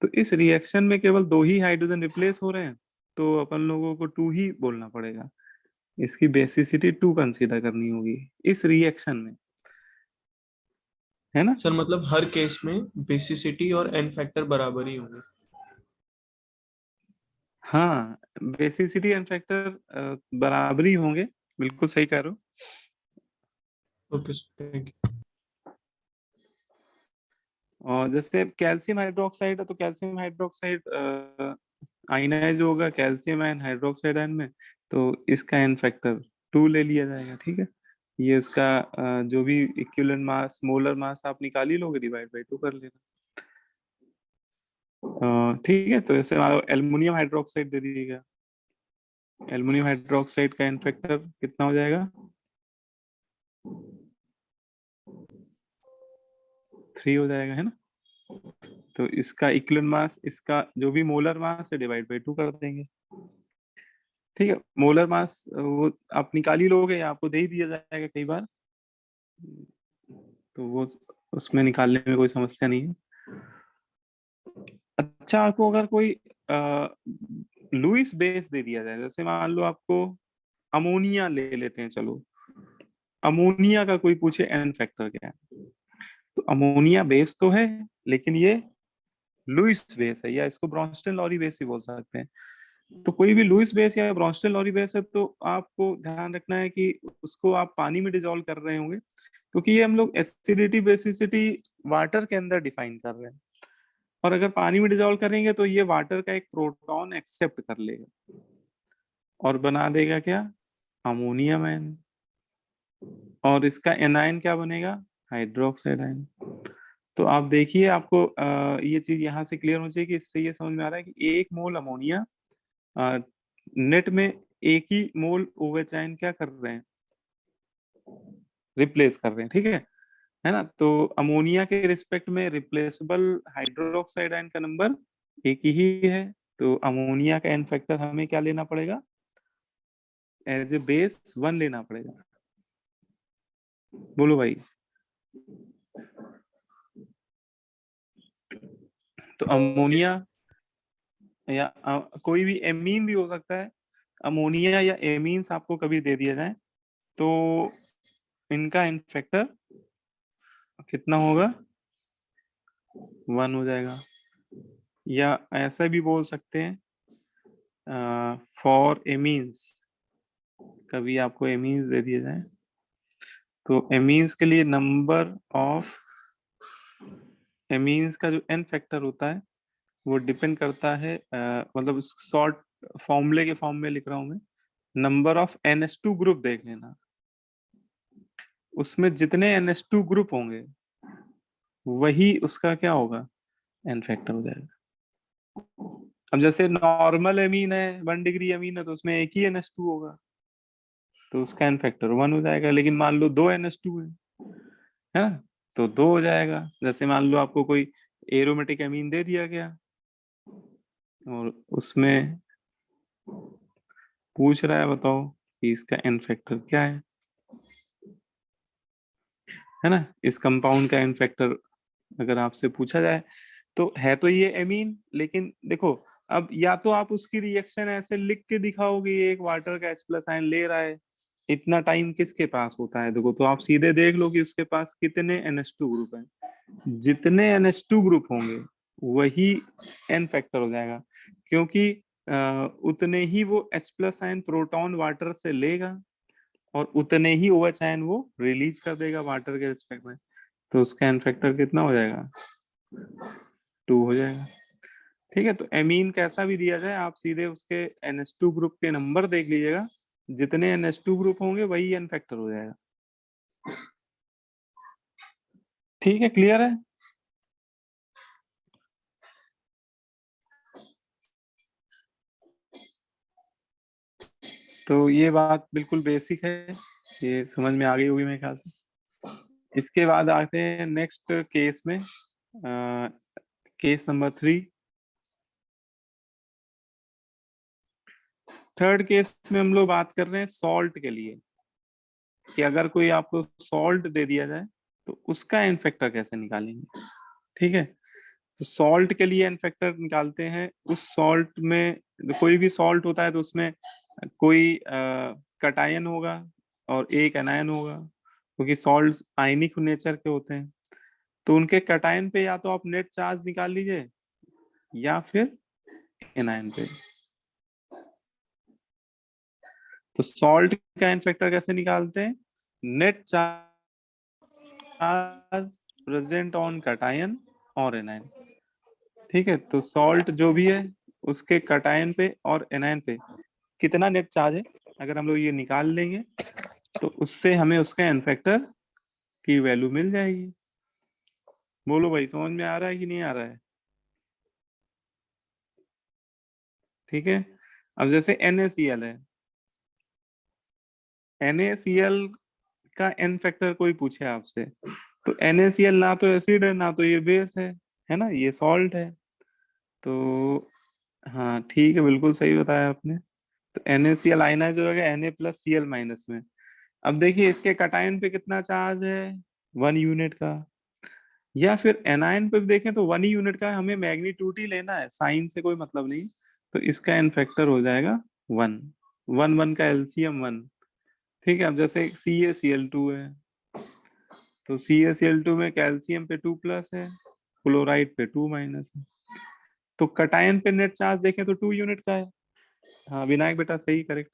तो इस रिएक्शन में केवल 2 ही हाइड्रोजन रिप्लेस हो रहे हैं, तो अपन लोगों को 2 ही बोलना पड़ेगा, इसकी बेसिसिटी 2 कंसीडर करनी होगी इस रिएक्शन में, है ना।
सर मतलब हर केस में बेसिसिटी और एन फैक्टर बराबर ही होंगे?
हाँ बेसिसिटी एंड फैक्टर बराबरी होंगे, बिल्कुल सही कह रहे हो।
Okay sir, thank you.
और जैसे कैल्शियम हाइड्रोक्साइड है तो कैल्शियम हाइड्रोक्साइड आयनाइज होगा कैल्शियम आयन हाइड्रोक्साइड आयन में, तो इसका एन फैक्टर 2 ले लिया जाएगा, ठीक है। ये उसका जो भी इक्विवेलेंट मास मोलर मास आप निकाल ही लोगे, डिवाइड बाई 2 कर लेना। ठीक है, तो जैसे एल्युमिनियम हाइड्रोक्साइड दे दीजिएगा, एल्युमिनियम हाइड्रोक्साइड का एन फैक्टर कितना हो जाएगा, 3 हो जाएगा, है ना। तो इसका इक्विवेलेंट मास, इसका जो भी मोलर मास है डिवाइड बाई 2 कर देंगे, ठीक है। मोलर मास वो आप निकाल ही लोगे या आपको दे ही दिया जाएगा कई बार, तो वो उसमें निकालने में कोई समस्या नहीं है। अच्छा, आपको अगर कोई लुइस बेस दे दिया जाए, जैसे मान लो आपको अमोनिया ले लेते हैं, चलो अमोनिया का कोई पूछे एन फैक्टर क्या है, तो अमोनिया बेस तो है लेकिन ये लुइस बेस है, या इसको ब्रॉन्स्टन लॉरी बेस भी बोल सकते हैं। तो कोई भी लुइस बेस या ब्रॉन्स्टन लॉरी बेस है तो आपको ध्यान रखना है कि उसको आप पानी में डिजोल्व कर रहे होंगे, क्योंकि ये हम लोग एसिडिटी बेसिसिटी वाटर के अंदर डिफाइन कर रहे हैं, और अगर पानी में डिजोल्व करेंगे तो ये वाटर का एक प्रोटॉन एक्सेप्ट कर लेगा और बना देगा क्या, अमोनियम आयन, और इसका एनायन क्या बनेगा, हाइड्रोक्साइड आयन। तो आप देखिए, आपको ये चीज यहाँ से क्लियर हो जाए कि इससे ये समझ में आ रहा है कि 1 मोल अमोनिया नेट में 1 ही मोल OH आयन क्या कर रहे हैं, रिप्लेस कर रहे हैं, ठीक है। है ना। तो अमोनिया के रिस्पेक्ट में रिप्लेसेबल हाइड्रोक्साइड आयन का नंबर एक ही है। तो अमोनिया का एन फैक्टर हमें क्या लेना पड़ेगा, एज ए बेस 1 लेना पड़ेगा। बोलो भाई। तो अमोनिया या कोई भी एमीन भी हो सकता है, अमोनिया या एमीन्स आपको कभी दे दिया जाए तो इनका एन फैक्टर कितना होगा, 1 हो जाएगा। या ऐसा भी बोल सकते हैं फॉर एमीन्स, कभी आपको एमीन्स दे दिया जाए तो एमीन्स के लिए नंबर ऑफ एमीन्स का जो एन फैक्टर होता है वो डिपेंड करता है मतलब शॉर्ट फॉर्मूले के फॉर्म में लिख रहा हूं मैं, नंबर ऑफ NH2 ग्रुप देख लेना, उसमें जितने NH2 ग्रुप होंगे वही उसका क्या होगा, एन फैक्टर हो जाएगा। अब जैसे नॉर्मल एमीन है, 1 डिग्री एमीन है तो उसमें एक ही NH2 होगा तो उसका एन फैक्टर 1 हो जाएगा। लेकिन मान लो 2 NH2 है ना, तो 2 हो जाएगा। जैसे मान लो आपको कोई एरोमेटिक एमीन दे दिया गया और उसमें पूछ रहा है बताओ कि इसका एन फैक्टर क्या है ना। इस कंपाउंड का एन फैक्टर अगर आपसे पूछा जाए तो है तो ये एमीन, लेकिन देखो अब या तो आप उसकी रिएक्शन ऐसे लिख के दिखाओगे, एक वाटर का H+ आयन ले रहा है, इतना टाइम किसके पास होता है, देखो तो आप सीधे देख लो कि उसके पास कितने NH2 ग्रुप हैं, जितने NH2 ग्रुप होंगे वही एन फैक्टर हो जाएगा, क्योंकि उतने ही वो H+ आयन प्रोटॉन वाटर से लेगा और उतने ही OH आयन वो रिलीज कर देगा वाटर के रिस्पेक्ट में, तो उसका एन फैक्टर कितना हो जाएगा, 2 हो जाएगा। ठीक है, तो एमीन कैसा भी दिया जाए आप सीधे उसके NH2 ग्रुप के नंबर देख लीजिएगा, जितने NH2 ग्रुप होंगे वही एन फैक्टर हो जाएगा। ठीक है, क्लियर है। तो ये बात बिल्कुल बेसिक है, ये समझ में आ गई होगी मेरे ख्याल से। इसके बाद आते हैं नेक्स्ट केस में, केस नंबर 3। थर्ड केस में हम लोग बात कर रहे हैं सॉल्ट के लिए, कि अगर कोई आपको सॉल्ट दे दिया जाए तो उसका एन फैक्टर कैसे निकालेंगे। ठीक है, तो सॉल्ट के लिए एन फैक्टर निकालते हैं। उस सॉल्ट में कोई भी सॉल्ट होता है तो उसमें कोई कटायन होगा और एक एनायन होगा, क्योंकि सॉल्ट्स आयनिक नेचर के होते हैं। तो उनके कटायन पे या तो आप नेट चार्ज निकाल लीजिए या फिर एनायन पे। तो सॉल्ट का एन फैक्टर कैसे निकालते हैं, net charge present on cation और एनायन। ठीक है, तो सॉल्ट जो भी है उसके कटायन पे और एनायन पे कितना नेट चार्ज है, अगर हम लोग ये निकाल लेंगे तो उससे हमें उसका एन फैक्टर की वैल्यू मिल जाएगी। बोलो भाई, समझ में आ रहा है कि नहीं आ रहा है। ठीक है, अब जैसे NaCl है, NaCl का एन फैक्टर कोई पूछे आपसे तो NaCl ना तो एसिड है ना तो ये बेस है ना, ये सॉल्ट है। तो हाँ ठीक है, बिल्कुल सही बताया आपने। तो NaCl आयनाइज हो जाएगा Na+Cl- में। अब देखिए इसके कटायन पे कितना चार्ज है, 1 यूनिट का। या फिर एनायन पे भी देखें तो 1 ही यूनिट का है, हमें मैग्नीट्यूड ही लेना है, साइन से कोई मतलब नहीं। तो इसका एन फैक्टर हो जाएगा 1, 1 का एलसीएम 1। ठीक है, अब जैसे CaCl2 है तो CaCl2 में कैल्शियम पे 2+ है, क्लोराइड पे 2- है। तो कटायन पे नेट चार्ज देखें तो 2 यूनिट का है। हाँ विनायक बेटा सही, करेक्ट।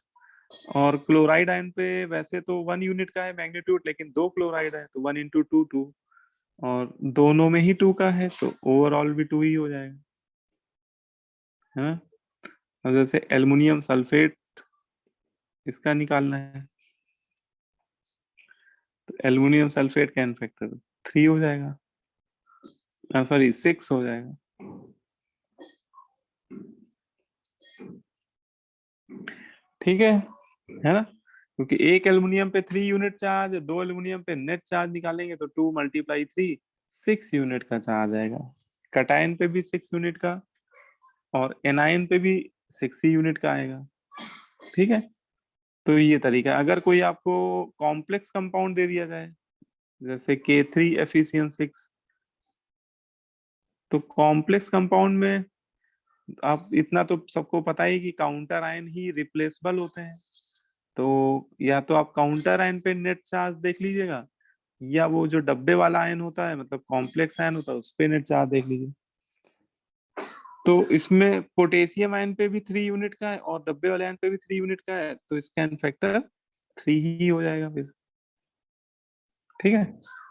और क्लोराइड आयन पे वैसे तो 1 यूनिट का है मैग्नीट्यूड, लेकिन 2 क्लोराइड है तो 1 × 2 2, और दोनों में ही 2 का है तो ओवरऑल भी 2 ही हो जाएगा। हाँ, अब जैसे एल्युमिनियम सल्फेट इसका निकालना है तो एल्युमिनियम सल्फेट का एन फैक्टर 3 हो जाएगा, सॉरी 6 हो जाएगा। ठीक है ना। क्योंकि एक एल्युमिनियम पे 3 यूनिट चार्ज, 2 एल्युमिनियम पे नेट चार्ज निकालेंगे तो 2 × 3 6 यूनिट का चार्ज आएगा। कटायन पे भी 6 यूनिट का और एनायन पे भी 6 ही यूनिट का आएगा। ठीक है, तो ये तरीका है। अगर कोई आपको कॉम्प्लेक्स कंपाउंड दे दिया जाए जैसे K3 FeCN6, तो कॉम्प्लेक्स कंपाउंड में आप इतना तो सबको पता ही कि काउंटर आयन ही रिप्लेसेबल होते हैं। तो या तो आप काउंटर आयन पे नेट चार्ज देख लीजिएगा, या वो जो डब्बे वाला आयन होता है मतलब कॉम्प्लेक्स आयन होता है उस पे नेट चार्ज देख लीजिए। तो इसमें पोटेशियम आयन पे भी 3 यूनिट का है और डब्बे वाले आयन पे भी 3 यूनिट का है, तो इसका एन फैक्टर 3 ही हो जाएगा फिर। ठीक है,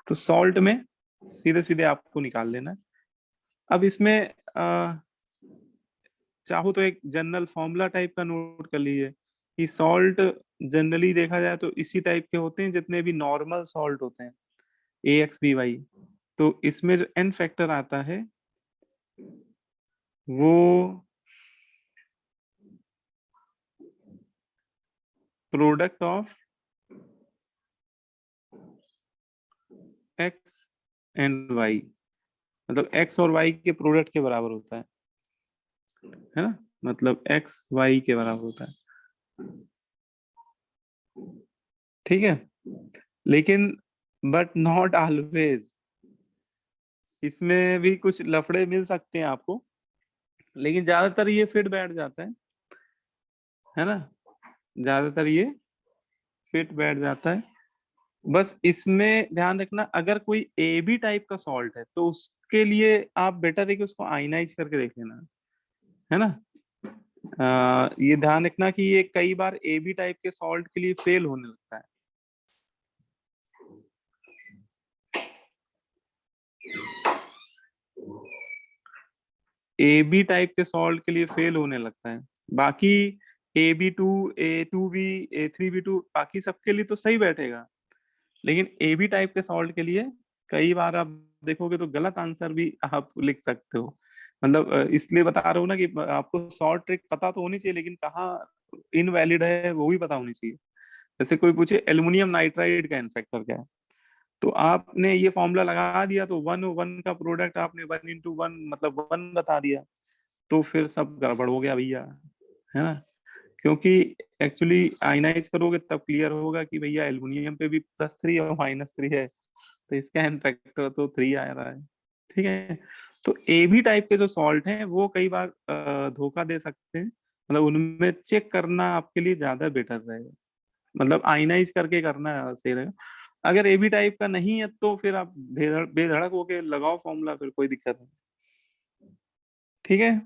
तो सॉल्ट में सीधे सीधे आपको निकाल लेना है। अब इसमें चाहो तो एक जनरल फॉर्मूला टाइप का नोट कर लीजिए कि सॉल्ट जनरली देखा जाए तो इसी टाइप के होते हैं जितने भी नॉर्मल सॉल्ट होते हैं, AXBY। तो इसमें जो एन फैक्टर आता है वो product of X and Y, मतलब X और Y के प्रोडक्ट के बराबर होता है ना, मतलब X Y के बराबर होता है। ठीक है, लेकिन बट नॉट ऑलवेज, इसमें भी कुछ लफड़े मिल सकते हैं आपको, लेकिन ज्यादातर ये फिट बैठ जाता है ना, ज्यादातर ये फिट बैठ जाता है। बस इसमें ध्यान रखना अगर कोई AB टाइप का सॉल्ट है तो उसके लिए आप बेटर है कि उसको आयनाइज करके देख लेना, है ना। ये ध्यान रखना कि ये कई बार AB टाइप के सॉल्ट के लिए फेल होने लगता है। AB टाइप के सॉल्ट के लिए फेल होने लगता है, बाकी AB2 A2B A3B2 बाकी सबके लिए तो सही बैठेगा, लेकिन AB टाइप के सॉल्ट के लिए कई बार आप देखोगे तो गलत आंसर भी आप लिख सकते हो। मतलब इसलिए बता रहा हूँ ना कि आपको शॉर्ट ट्रिक पता तो होनी चाहिए, लेकिन कहाँ इनवैलिड है वो भी पता होनी चाहिए। जैसे कोई पूछे एल्युमिनियम नाइट्राइड का इनफेक्टर क्या है, तो आपने ये फॉर्मूला लगा दिया तो 1 का प्रोडक्ट आपने 1 × 1 मतलब 1 बता दिया, तो फिर सब गड़बड़ हो गया भैया, है ना। क्योंकि एक्चुअली आयनाइज करोगे तब क्लियर होगा कि भैया एल्युमिनियम पे भी +3 और -3 है, तो इसका एन फैक्टर तो 3 आ रहा है। ठीक है, तो AB टाइप के जो सॉल्ट हैं वो कई बार धोखा दे सकते हैं, मतलब उनमें चेक करना आपके लिए ज्यादा बेटर रहेगा, मतलब आयनाइज करके करना ज्यादा सही रहेगा। अगर AB टाइप का नहीं है तो फिर आप बेधड़क होके लगाओ फॉर्मूला, फिर कोई दिक्कत नहीं। ठीक है,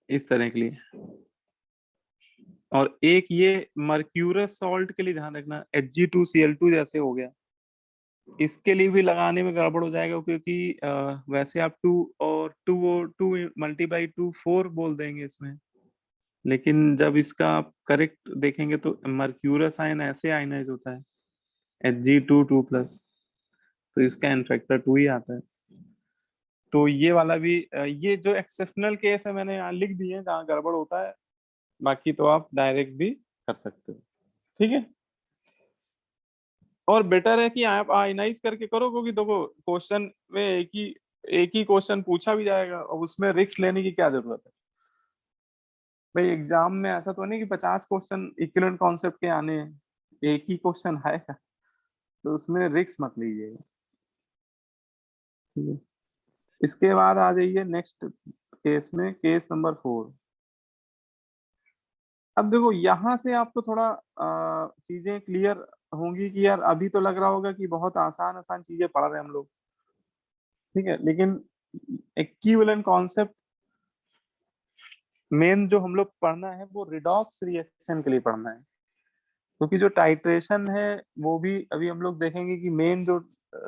इस तरह के लिए। और एक ये मर्क्यूरस सॉल्ट के लिए ध्यान रखना, Hg2Cl2 जैसे हो गया, इसके लिए भी लगाने में गड़बड़ हो जाएगा, क्योंकि वैसे आप 2 और 2 × 4 बोल देंगे इसमें, लेकिन जब इसका आप करेक्ट देखेंगे तो मर्क्यूरस आयन ऐसे आयनाइज होता है Hg2 2+, तो इसका एन फैक्टर 2 ही आता है। तो ये वाला भी ये जो एक्सेप्शनल केस है मैंने यहाँ लिख दिए हैं जहाँ गड़बड़ होता है, बाकी तो आप डायरेक्ट भी कर सकते हो। ठीक है, और बेटर है कि आप आयनाइज करके करो, क्योंकि देखो क्वेश्चन में एक ही क्वेश्चन पूछा भी जाएगा और उसमें रिस्क लेने की क्या जरूरत है भाई। एग्जाम में ऐसा तो नहीं कि 50 क्वेश्चन इक्विवेलेंट कॉन्सेप्ट के आने हैं, एक ही क्वेश्चन आएगा, तो उसमें रिस्क मत लीजिएगा। ठीक है, इसके बाद आ जाइए नेक्स्ट केस में, केस नंबर 4। अब देखो यहाँ से आपको थोड़ा चीजें क्लियर होंगी कि यार अभी तो लग रहा होगा कि बहुत आसान आसान चीजें पढ़ रहे हैं हम लोग, ठीक है, लेकिन इक्विवेलेंट कॉन्सेप्ट मेन जो हम लोग पढ़ना है वो रिडॉक्स रिएक्शन के लिए पढ़ना है, क्योंकि जो टाइट्रेशन है वो भी अभी हम लोग देखेंगे कि मेन जो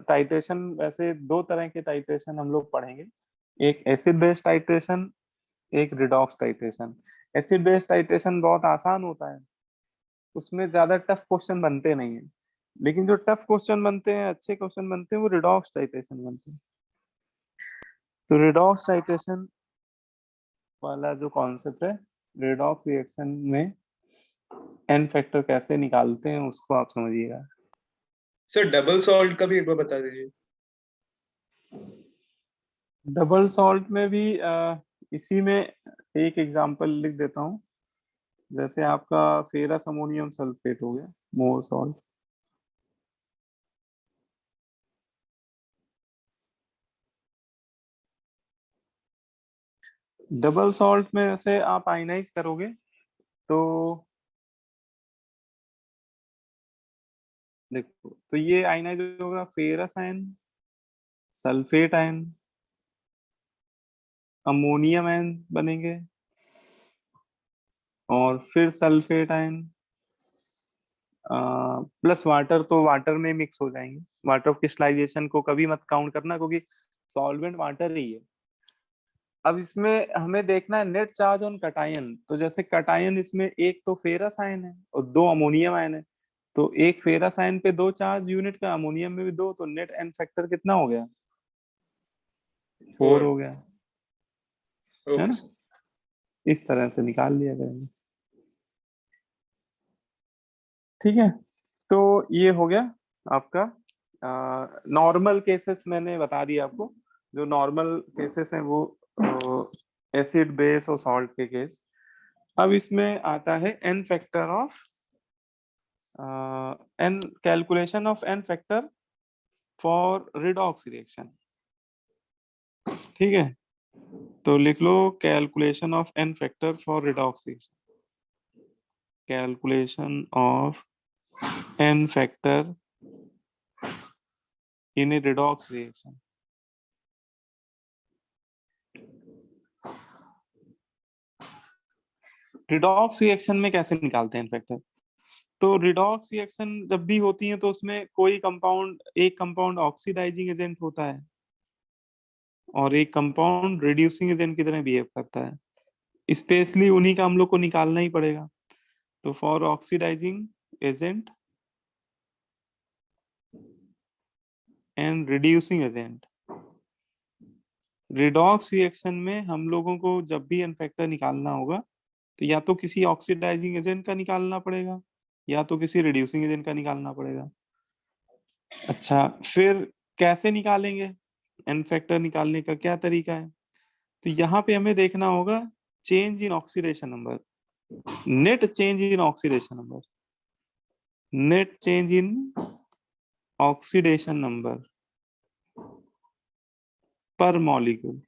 टाइट्रेशन, वैसे 2 तरह के टाइट्रेशन हम लोग पढ़ेंगे, एक एसिड बेस्ड टाइट्रेशन, एक redox titration. Acid based titration बहुत आसान होता है, उसमें ज्यादा टफ क्वेश्चन बनते नहीं है, लेकिन जो टफ क्वेश्चन बनते हैं, अच्छे क्वेश्चन बनते हैं, वो रिडॉक्स टाइट्रेशन बनते हैं। तो रिडॉक्स टाइट्रेशन वाला जो कॉन्सेप्ट है, रिडॉक्स रिएक्शन में एन फैक्टर कैसे निकालते हैं उसको आप समझिएगा।
सर डबल सॉल्ट का भी एक बार बता दीजिए।
डबल सॉल्ट में भी इसी में एक एग्जांपल लिख देता हूँ। जैसे आपका फेरस अमोनियम सल्फेट हो गया, मोर सॉल्ट। डबल सॉल्ट में जैसे आप आयनाइज करोगे तो देखो, तो ये आयनाइज होगा ferrous ion, sulphate ion, ammonium ion बनेंगे, और फिर सल्फेट आयन प्लस वाटर, तो वाटर में मिक्स हो जाएंगे। वाटर क्रिस्टलाइजेशन को कभी मत काउंट करना, क्योंकि सॉल्वेंट वाटर ही है। अब इसमें हमें देखना है नेट चार्ज ऑन कटायन। तो जैसे कटायन इसमें एक तो फेरस आयन है और दो अमोनियम आयन है, तो एक फेरस आयन पे दो चार्ज यूनिट का, अमोनियम में भी दो, तो नेट एन फैक्टर कितना हो गया? 4 हो गया, है
ओके
ना?
सर।
इस तरह से निकाल लिया करेंगे। ठीक है, तो ये हो गया आपका नॉर्मल केसेस। मैंने बता दिया आपको, जो नॉर्मल केसेस हैं वो एसिड बेस और सॉल्ट के केस। अब इसमें आता है N factor of N, calculation of N factor for redox reaction. ठीक है, तो लिख लो calculation of N factor for redox reaction. Calculation of N factor in a redox reaction. Redox reaction में कैसे निकालते हैं फैक्टर? तो रिडॉक्स रिएक्शन जब भी होती है तो उसमें कोई कंपाउंड, एक कंपाउंड ऑक्सीडाइजिंग एजेंट होता है और एक कंपाउंड रिड्यूसिंग एजेंट की तरह बिहेव करता है। स्पेशली उन्हीं का हम लोग को निकालना ही पड़ेगा। तो for oxidising agent and reducing agent, redox reaction में हम लोगों को जब भी एन फैक्टर निकालना होगा तो या तो किसी ऑक्सीडाइजिंग एजेंट का निकालना पड़ेगा या तो किसी रिड्यूसिंग एजेंट का निकालना पड़ेगा। अच्छा, फिर कैसे निकालेंगे? एन फैक्टर निकालने का क्या तरीका है? तो यहाँ पे हमें देखना होगा change in oxidation number, net change in oxidation number, net change in oxidation number पर मॉलिक्यूल।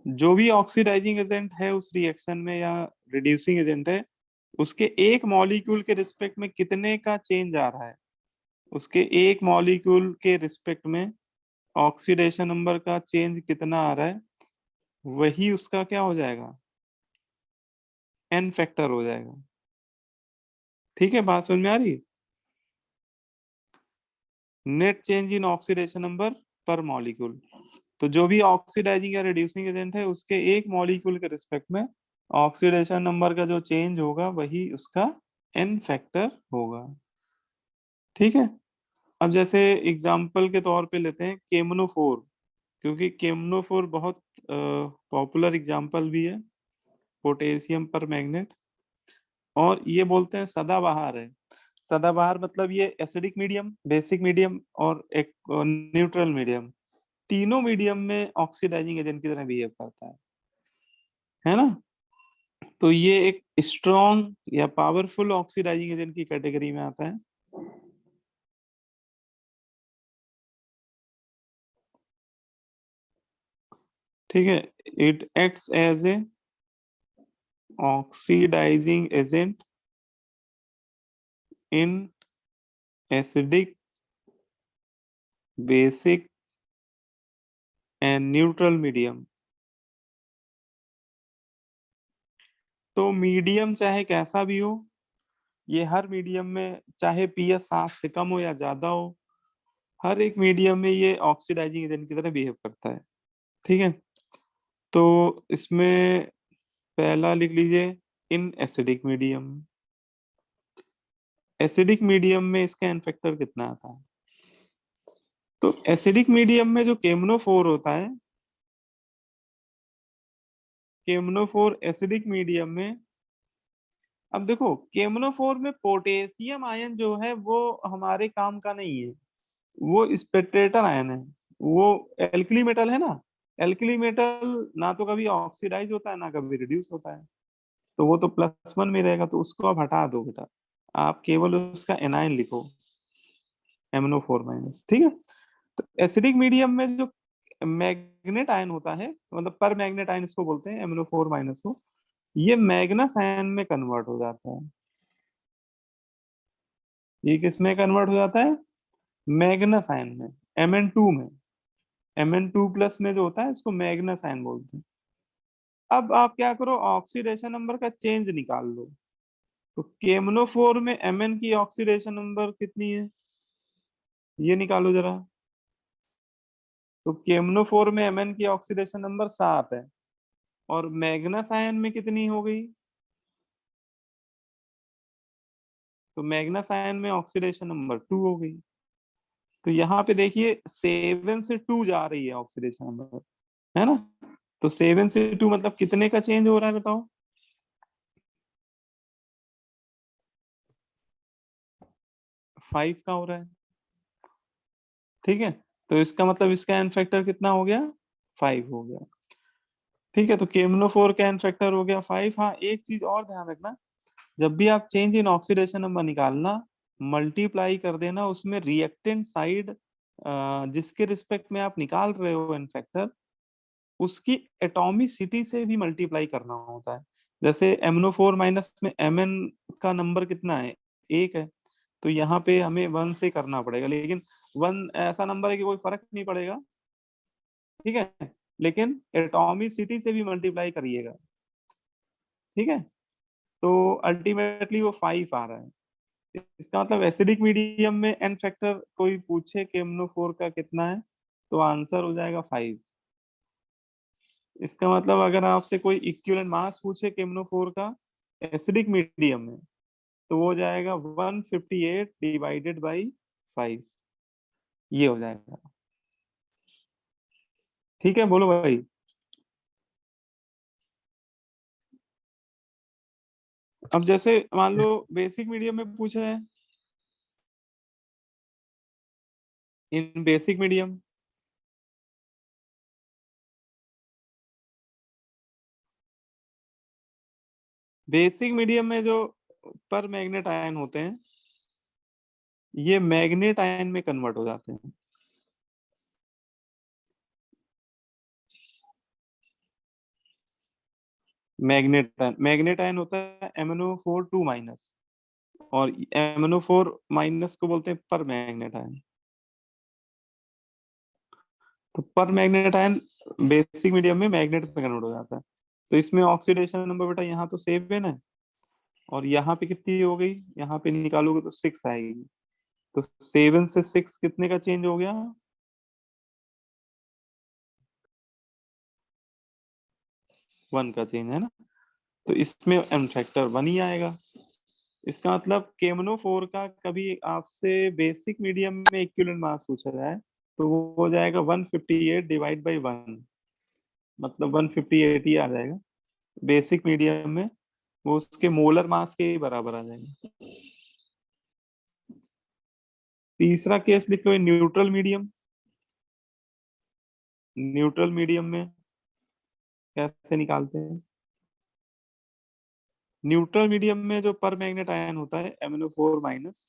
जो भी ऑक्सीडाइजिंग एजेंट है उस रिएक्शन में या रिड्यूसिंग एजेंट है, उसके एक मॉलिक्यूल के रिस्पेक्ट में कितने का चेंज आ रहा है, उसके एक मॉलिक्यूल के रिस्पेक्ट में ऑक्सीडेशन नंबर का चेंज कितना आ रहा है, वही उसका क्या हो जाएगा? एन फैक्टर हो जाएगा। ठीक है, बात समझ में आ रही है? Net change in oxidation number पर मॉलिक्यूल। तो जो भी ऑक्सीडाइजिंग या रिड्यूसिंग एजेंट है उसके एक मॉलिक्यूल के रिस्पेक्ट में ऑक्सीडेशन नंबर का जो चेंज होगा वही उसका एन फैक्टर होगा। ठीक है, अब जैसे एग्जांपल के तौर पे लेते हैं केमनोफोर, क्योंकि केमनोफोर बहुत पॉपुलर एग्जांपल भी है पोटेशियम पर मैग्नेट, और ये बोलते हैं सदाबहार है। सदाबहार मतलब ये एसिडिक मीडियम, बेसिक मीडियम और एक न्यूट्रल मीडियम, तीनों मीडियम में ऑक्सीडाइजिंग एजेंट की तरह बिहेव करता है ना? तो ये एक स्ट्रॉन्ग या पावरफुल ऑक्सीडाइजिंग एजेंट की कैटेगरी में आता है। ठीक है, it acts as a oxidising agent in acidic, basic and neutral medium. तो मीडियम चाहे कैसा भी हो, ये हर मीडियम में चाहे पीएच 7 से कम हो या ज्यादा हो, हर एक मीडियम में ये ऑक्सीडाइजिंग एजेंट की तरह बिहेव करता है। ठीक है, तो इसमें पहला लिख लीजिए इन एसिडिक मीडियम। एसिडिक मीडियम में इसका एन फैक्टर कितना आता है? तो एसिडिक मीडियम में जो केमनोफोर होता है, केमनोफोर एसिडिक मीडियम में अब देखो केमनोफोर में पोटेशियम आयन जो है वो हमारे काम का नहीं है, वो स्पेक्ट्रेटर आयन है, वो एल्कली मेटल है ना। एल्कली मेटल ना तो कभी ऑक्सीडाइज होता है ना कभी रिड्यूस होता है, तो वो तो +1 में रहेगा, तो उसको आप हटा दो बेटा, आप केवल उसका एनायन लिखो, MnO4-, ठीक है। तो एसिडिक मीडियम में जो मैग्नेट आयन होता है, मतलब पर मैग्नेट आयन इसको बोलते हैं MnO4- को, ये मैग्नस आयन में कन्वर्ट हो जाता है। ये किस में कन्वर्ट हो जाता है? मैग्नस आयन में, Mn2 में। Mn2+ में जो होता है इसको मैग्नस आयन बोलते हैं। अब आप क्या करो, ऑक्सीडेशन नंबर का चेंज निकाल लो। तो केमनोफोर में Mn की ऑक्सीडेशन नंबर कितनी है, ये निकालो जरा। तो केमनोफोर में Mn की ऑक्सीडेशन नंबर 7 है, और मैग्नस आयन में कितनी हो गई? तो मैग्नस आयन में ऑक्सीडेशन नंबर 2 हो गई। तो यहाँ पे देखिए 7 से 2 जा रही है ऑक्सीडेशन नंबर, है ना। तो 7 से 2 मतलब कितने का चेंज हो रहा है बताओ? 5 का हो रहा है, ठीक है। तो इसका मतलब इसका एन फैक्टर कितना हो गया? 5 हो गया, ठीक है। तो केमनोफोर का एन फैक्टर हो गया 5। हाँ, एक चीज और ध्यान रखना, जब भी आप चेंज इन ऑक्सीडेशन नंबर निकालना, मल्टीप्लाई कर देना उसमें रिएक्टेंट साइड, जिसके रिस्पेक्ट में आप निकाल रहे हो एन फैक्टर, उसकी एटॉमिसिटी से भी मल्टीप्लाई करना होता है। जैसे MnO4- में Mn का नंबर कितना है? 1 है, तो यहाँ पे हमें 1 से करना पड़ेगा, लेकिन 1 ऐसा नंबर है कि कोई फर्क नहीं पड़ेगा, ठीक है। लेकिन एटॉमिसिटी से भी मल्टीप्लाई करिएगा, ठीक है। तो अल्टीमेटली वो 5 आ रहा है। इसका मतलब एसिडिक मीडियम में एन फैक्टर कोई पूछे केमनो4 का कितना है, तो आंसर हो जाएगा 5। इसका मतलब अगर आपसे कोई इक्विवेलेंट मास पूछे केमनो4 का एसिडिक मीडियम में, तो वो हो जाएगा 158 डिवाइडेड बाई 5, ये हो जाएगा। ठीक है, बोलो भाई। अब जैसे मान लो बेसिक मीडियम में पूछा है, इन बेसिक मीडियम, बेसिक मीडियम में जो पर मैग्नेट आयन होते हैं, ये मैग्नेट आयन में कन्वर्ट हो जाते हैं। मैग्नेट आयन होता है MnO4 2-, और MnO4- को बोलते हैं पर मैग्नेट आयन। तो पर मैग्नेट आयन बेसिक मीडियम में मैग्नेट में कन्वर्ट हो जाता है। तो इसमें ऑक्सीडेशन नंबर बेटा यहाँ तो 7 है, और यहाँ पे कितनी हो गई, यहाँ पे निकालोगे तो 6 आएगी। तो 7 से 6 कितने का चेंज हो गया? 1 का चेंज, है ना। तो इसमें एम फैक्टर 1 ही आएगा। इसका मतलब केमनो4 का कभी आपसे बेसिक मीडियम में इक्विवेलेंट मास पूछा जाए, तो वो हो जाएगा 158 डिवाइड बाई 1, मतलब 158 ही आ जाएगा। बेसिक मीडियम में वो उसके मोलर मास के ही बराबर आ जाएगा। तीसरा केस लिखो, न्यूट्रल मीडियम। न्यूट्रल मीडियम में कैसे निकालते हैं? न्यूट्रल मीडियम में जो पर मैग्नेट आयन होता है MnO4-,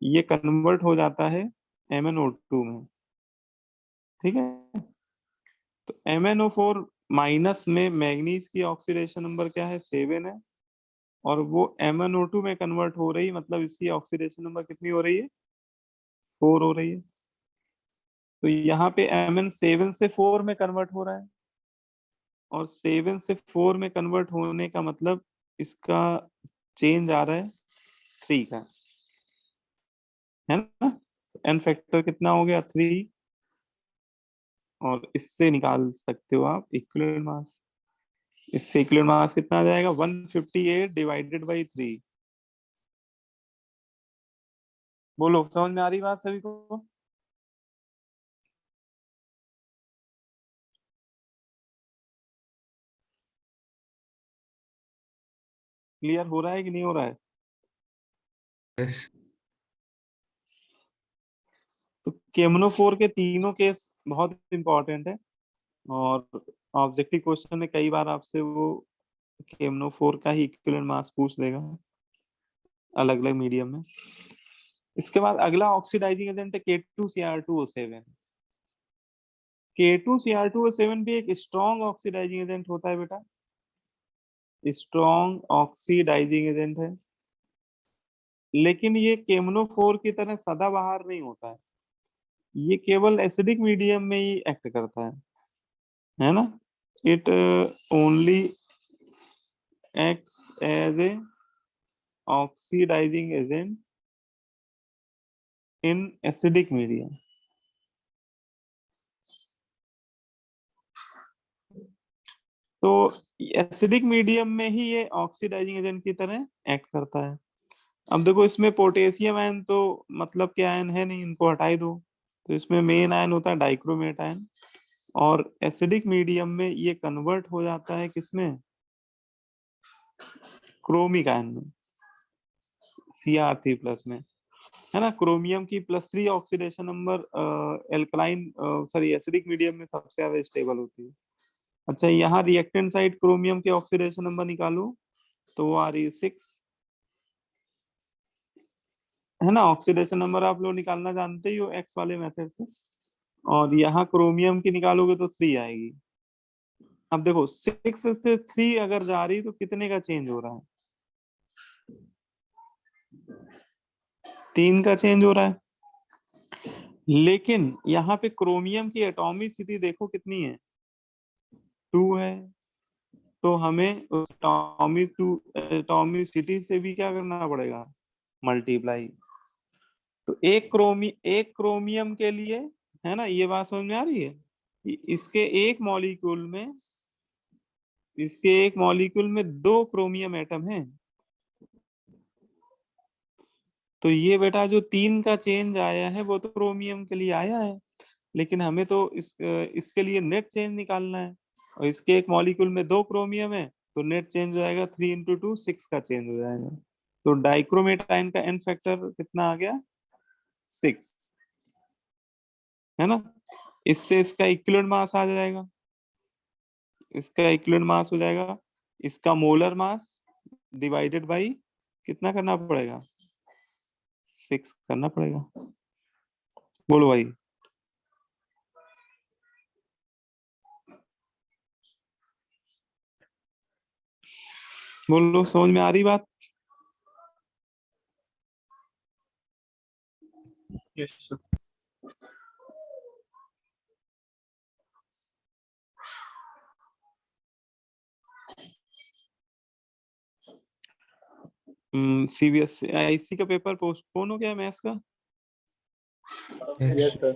ये कन्वर्ट हो जाता है MnO2 में, ठीक है। तो MnO4- में मैग्नीज की ऑक्सीडेशन नंबर क्या है? 7 है, और वो MnO2 में कन्वर्ट हो रही, मतलब इसकी ऑक्सीडेशन नंबर कितनी हो रही है? 4 हो रही है। तो यहाँ पे Mn 7 से 4 में कन्वर्ट हो रहा है, और 7 से 4 में कन्वर्ट होने का मतलब इसका चेंज आ रहा है 3 का, है ना। एन फैक्टर कितना हो गया? 3। और इससे निकाल सकते हो आप इक्विवेलेंट मास। इससे इक्विवेलेंट मास कितना आ जाएगा? 158 डिवाइडेड बाई 3। बोलो, समझ में आ रही बात सभी को? क्लियर हो रहा है कि नहीं हो रहा है?
यस
तो केमनोफोर के तीनों केस बहुत इंपॉर्टेंट है, और ऑब्जेक्टिव क्वेश्चन में कई बार आपसे वो केमनोफोर का ही इक्विवेलेंट मास पूछ देगा अलग अलग मीडियम में। इसके बाद अगला ऑक्सीडाइजिंग एजेंट है K2Cr2O7। K2Cr2O7 भी एक स्ट्रॉन्ग ऑक्सीडाइजिंग एजेंट होता है बेटा, स्ट्रॉन्ग ऑक्सीडाइजिंग एजेंट है, लेकिन ये केमनोफोर की तरह सदाबहार नहीं होता है, ये केवल एसिडिक मीडियम में ही एक्ट करता है ना? It only acts as a oxidising agent in acidic medium. तो एसिडिक मीडियम में ही ये ऑक्सीडाइजिंग एजेंट की तरह एक्ट करता है। अब देखो इसमें पोटेशियम आयन तो मतलब के आयन है नहीं, इनको हटाई दो, तो इसमें मेन आयन होता है डाइक्रोमेट आयन, और एसिडिक मीडियम में ये कन्वर्ट हो जाता है किसमें? क्रोमिक आयन में, Cr3+ में, है ना? क्रोमियम की +3 oxidation number alkaline sorry acidic medium में सबसे ज्यादा स्टेबल होती है। अच्छा, यहाँ रिएक्टेंट साइड क्रोमियम के ऑक्सीडेशन नंबर निकालो तो वो Re6 है ना? ऑक्सीडेशन नंबर आप लोग निकालना जानते ही हो एक्स वाले मेथड से, और यहाँ क्रोमियम की निकालोगे तो 3 आएगी। अब देखो 6 से 3 अगर जा रही तो कितने का चेंज हो रहा है? 3 का चेंज हो रहा है, लेकिन यहाँ पे क्रोमियम की एटॉमिसिटी देखो कितनी है, 2 है, तो हमें उस एटॉमिसिटी से भी क्या करना पड़ेगा? मल्टीप्लाई। तो एक क्रोमियम के लिए, है ना, ये बात समझ में आ रही है कि इसके एक मॉलिक्यूल में 2 क्रोमियम एटम हैं। तो ये बेटा जो 3 का चेंज आया है वो तो क्रोमियम के लिए आया है, लेकिन हमें तो इसके लिए नेट चेंज निकालना है, और इसके एक मॉलिक्यूल में 2 क्रोमियम है, तो नेट चेंज हो जाएगा 3 × 2 6 का चेंज हो जाएगा। तो डाइक्रोमेट आयन का एन फैक्टर कितना आ गया? 6, है ना? इससे इसका इक्विवेलेंट मास आ जाएगा, इसका इक्विवेलेंट मास हो जाएगा इसका मोलर मास डिवाइडेड बाई कितना करना पड़ेगा? 6 करना पड़ेगा। बोलो भाई। बोलो, समझ में आ रही बात?
Yes sir.
CBSE का पेपर पोस्टपोन हो गया मैथ्स का?
Yes sir.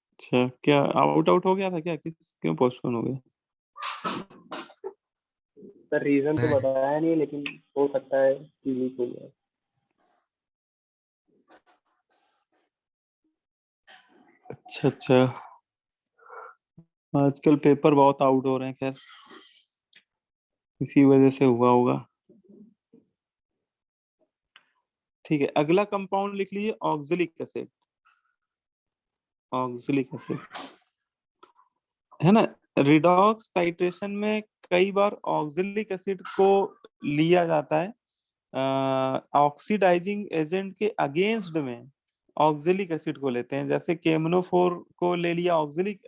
अच्छा, क्या आउट हो गया था क्या? क्यों पोस्टपोन हो गया?
सर रीजन तो बताया नहीं, लेकिन हो सकता है कि लीक हो जाए।
अच्छा, आजकल पेपर बहुत आउट हो रहे हैं, खैर इसी वजह से हुआ होगा। ठीक है, अगला कंपाउंड लिख लीजिए ऑक्जेलिक एसिड। ऑक्जेलिक एसिड, है ना? रिडॉक्स टाइट्रेशन में कई बार ऑक्जेलिक एसिड को लिया जाता है ऑक्सीडाइजिंग एजेंट के अगेंस्ट में, ऑक्जेलिक एसिड को लेते हैं, जैसे केमनोफोर को ले लिया oxalic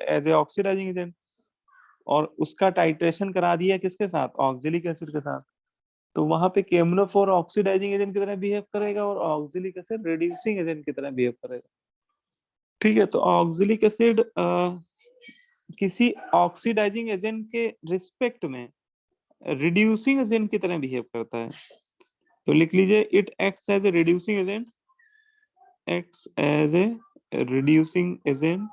as a oxidising agent, और उसका टाइट्रेशन करा दिया किसके साथ? ऑक्जेलिक एसिड के साथ। तो वहां पे केमनोफोर ऑक्सीडाइजिंग एजेंट की तरह बिहेव करेगा और ऑक्जेलिक एसिड रिड्यूसिंग एजेंट की तरह बिहेव करेगा। ठीक है, तो ऑक्जेलिक एसिड किसी ऑक्सीडाइजिंग एजेंट के रिस्पेक्ट में रिड्यूसिंग एजेंट की तरह बिहेव करता है। तो लिख लीजिए it acts as a reducing agent, acts as a reducing agent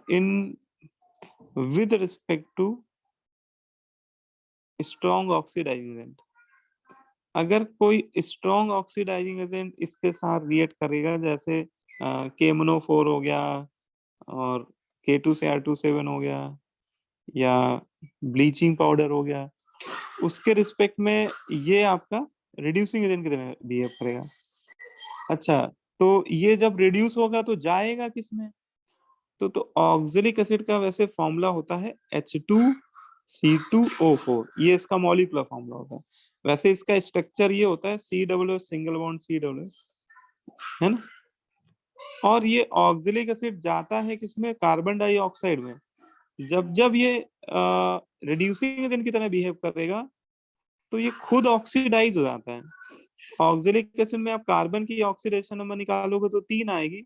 in with respect to strong oxidizing agent। अगर कोई स्ट्रॉन्ग ऑक्सीडाइजिंग एजेंट इसके साथ रिएक्ट करेगा, जैसे केमनोफोर हो गया और K2 से R27 हो गया या ब्लीचिंग पाउडर हो गया, उसके रिस्पेक्ट में ये आपका रिड्यूसिंग एजेंट की तरह बिहेव करेगा। अच्छा, तो ये जब रिड्यूस होगा तो जाएगा किसमें? तो ऑक्जेलिक एसिड का वैसे फॉर्मूला होता है H2C2O4, ये इसका मॉलिक्यूलर फॉर्मूला होता है। वैसे इसका स्ट्रक्चर ये होता है COO सिंगल बॉन्ड COO, है ना। और ये ऑक्जेलिक एसिड जाता है किसमें? कार्बन डाइऑक्साइड में। जब जब ये रिड्यूसिंग एजेंट की तरह बिहेव करेगा तो ये खुद ऑक्सीडाइज हो जाता है। ऑक्जेलिक एसिड में आप कार्बन की ऑक्सीडेशन नंबर निकालोगे तो 3 आएगी,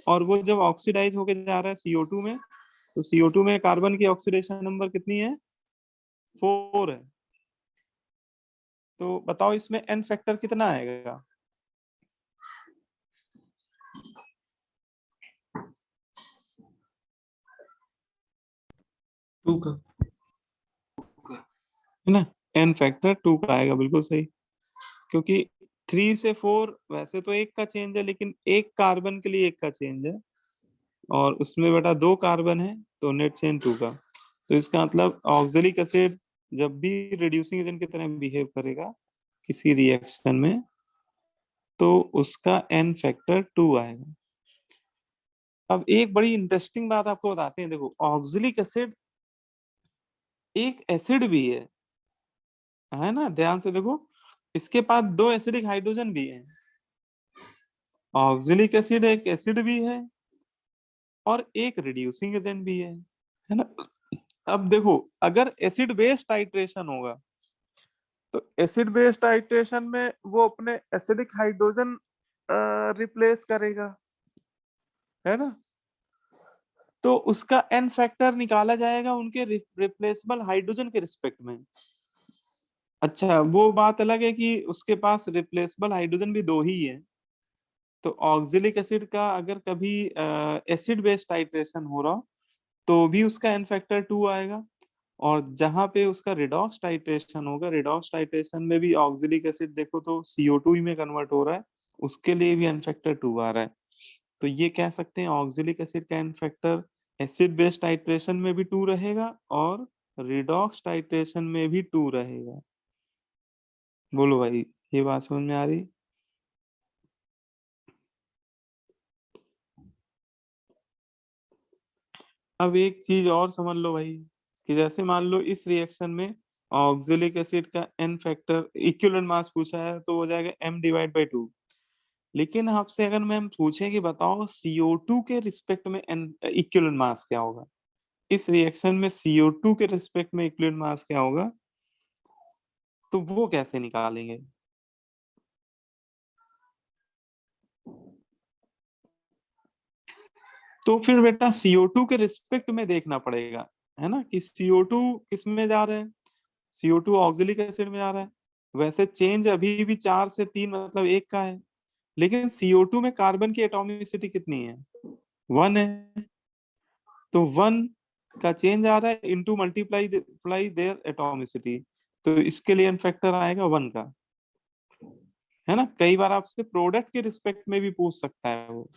और वो जब ऑक्सीडाइज होके जा रहा है CO2 में, तो CO2 में कार्बन की ऑक्सीडेशन नंबर कितनी है? 4 है। तो बताओ इसमें N फैक्टर कितना आएगा?
टू का।
है ना, N फैक्टर 2 का आएगा, बिल्कुल सही। क्योंकि 3 से 4 वैसे तो एक का चेंज है, लेकिन एक कार्बन के लिए एक का चेंज है, और उसमें बेटा 2 कार्बन है, तो नेट चेंज 2 का। तो इसका मतलब ऑक्जेलिक एसिड जब भी रिड्यूसिंग एजेंट की तरह बिहेव करेगा किसी रिएक्शन में, तो उसका N फैक्टर 2 आएगा। अब एक बड़ी इंटरेस्टिंग बात आपको बताते हैं। देखो, ऑक्जेलिक एसिड एक एसिड भी है ना, ध्यान से देखो, इसके पास 2 एसिडिक हाइड्रोजन भी है। ऑक्जेलिक एसिड एक एसिड भी है और एक रिड्यूसिंग एजेंट भी है ना। अब देखो, अगर एसिड बेस टाइट्रेशन होगा तो एसिड बेस टाइट्रेशन में वो अपने एसिडिक हाइड्रोजन रिप्लेस करेगा, है ना। तो उसका N फैक्टर निकाला जाएगा उनके रिप्लेसेबल हाइड्रोजन के रिस्पेक्ट में। अच्छा, वो बात अलग है कि उसके पास रिप्लेसेबल हाइड्रोजन भी 2 ही है। तो ऑक्जेलिक एसिड का अगर कभी एसिड बेस टाइट्रेशन हो रहा हो तो भी उसका N फैक्टर 2 आएगा, और जहां पे उसका रिडॉक्स टाइट्रेशन होगा, रिडॉक्स टाइट्रेशन में भी ऑक्जेलिक एसिड देखो तो CO2 ही में कन्वर्ट हो रहा है, उसके लिए भी N फैक्टर 2 आ रहा है। तो ये कह सकते हैं ऑक्जेलिक एसिड का N factor acid base titration में भी 2 रहेगा और रिडॉक्स टाइट्रेशन में भी 2 रहेगा। बोलो भाई, ये बात समझ में आ रही? अब एक चीज और समझ लो भाई, कि जैसे मान लो इस रिएक्शन में ऑक्जेलिक एसिड का N फैक्टर इक्विवेलेंट मास पूछा है तो हो जाएगा M/2। लेकिन आपसे अगर मैम पूछे कि बताओ CO2 के रिस्पेक्ट में इक्विवेलेंट मास क्या होगा, इस रिएक्शन में CO2 के रिस्पेक्ट में इक्विवेलेंट मास क्या होगा, तो वो कैसे निकालेंगे? तो फिर बेटा CO2 के रिस्पेक्ट में देखना पड़ेगा, है ना, कि CO2 किस में जा रहा है? CO2 ऑक्जेलिक एसिड में जा रहा है। वैसे चेंज अभी भी 4 से 3 मतलब 1 का है, लेकिन CO2 में कार्बन की एटॉमिसिटी कितनी है? 1 है। तो 1 का चेंज आ रहा है इनटू मल्टीप्लाई देयर एटॉमिसिटी, तो इसके लिए N फैक्टर आएगा 1 का, है ना। कई बार आपसे प्रोडक्ट के रिस्पेक्ट में भी पूछ सकता है वो,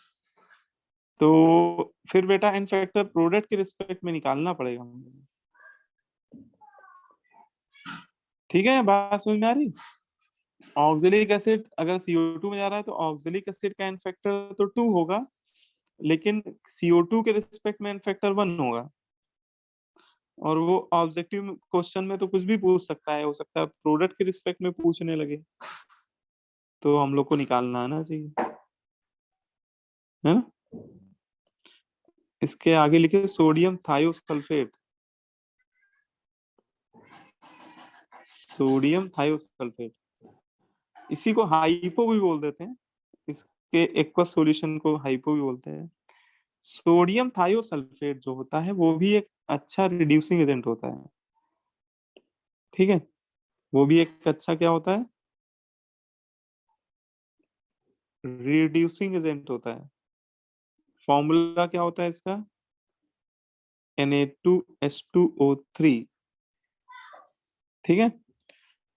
तो फिर बेटा N फैक्टर प्रोडक्ट के रिस्पेक्ट में निकालना पड़ेगा। ठीक है, बात समझ में आ रही? ऑक्जेलिक एसिड अगर CO2 में जा रहा है तो ऑक्जेलिक एसिड का N फैक्टर तो 2 होगा, लेकिन CO2 के रिस्पेक्ट में N फैक्टर 1 होगा। और वो ऑब्जेक्टिव क्वेश्चन में तो कुछ भी पूछ सकता है, हो सकता है प्रोडक्ट के रिस्पेक्ट में पूछने लगे, तो हम लोग को निकालना आना चाहिए, है ना। इसके आगे लिखे सोडियम थायोसल्फेट, सोडियम थायोसल्फेट, इसी को हाइपो भी बोल देते हैं, इसके एक्वस सॉल्यूशन को हाइपो भी बोलते हैं। सोडियम थायोसल्फेट जो होता है वो भी एक अच्छा रिड्यूसिंग एजेंट होता है, ठीक है। वो भी एक अच्छा क्या होता है? रिड्यूसिंग एजेंट होता है। फॉर्मूला क्या होता है इसका? Na2H2O3, ठीक है।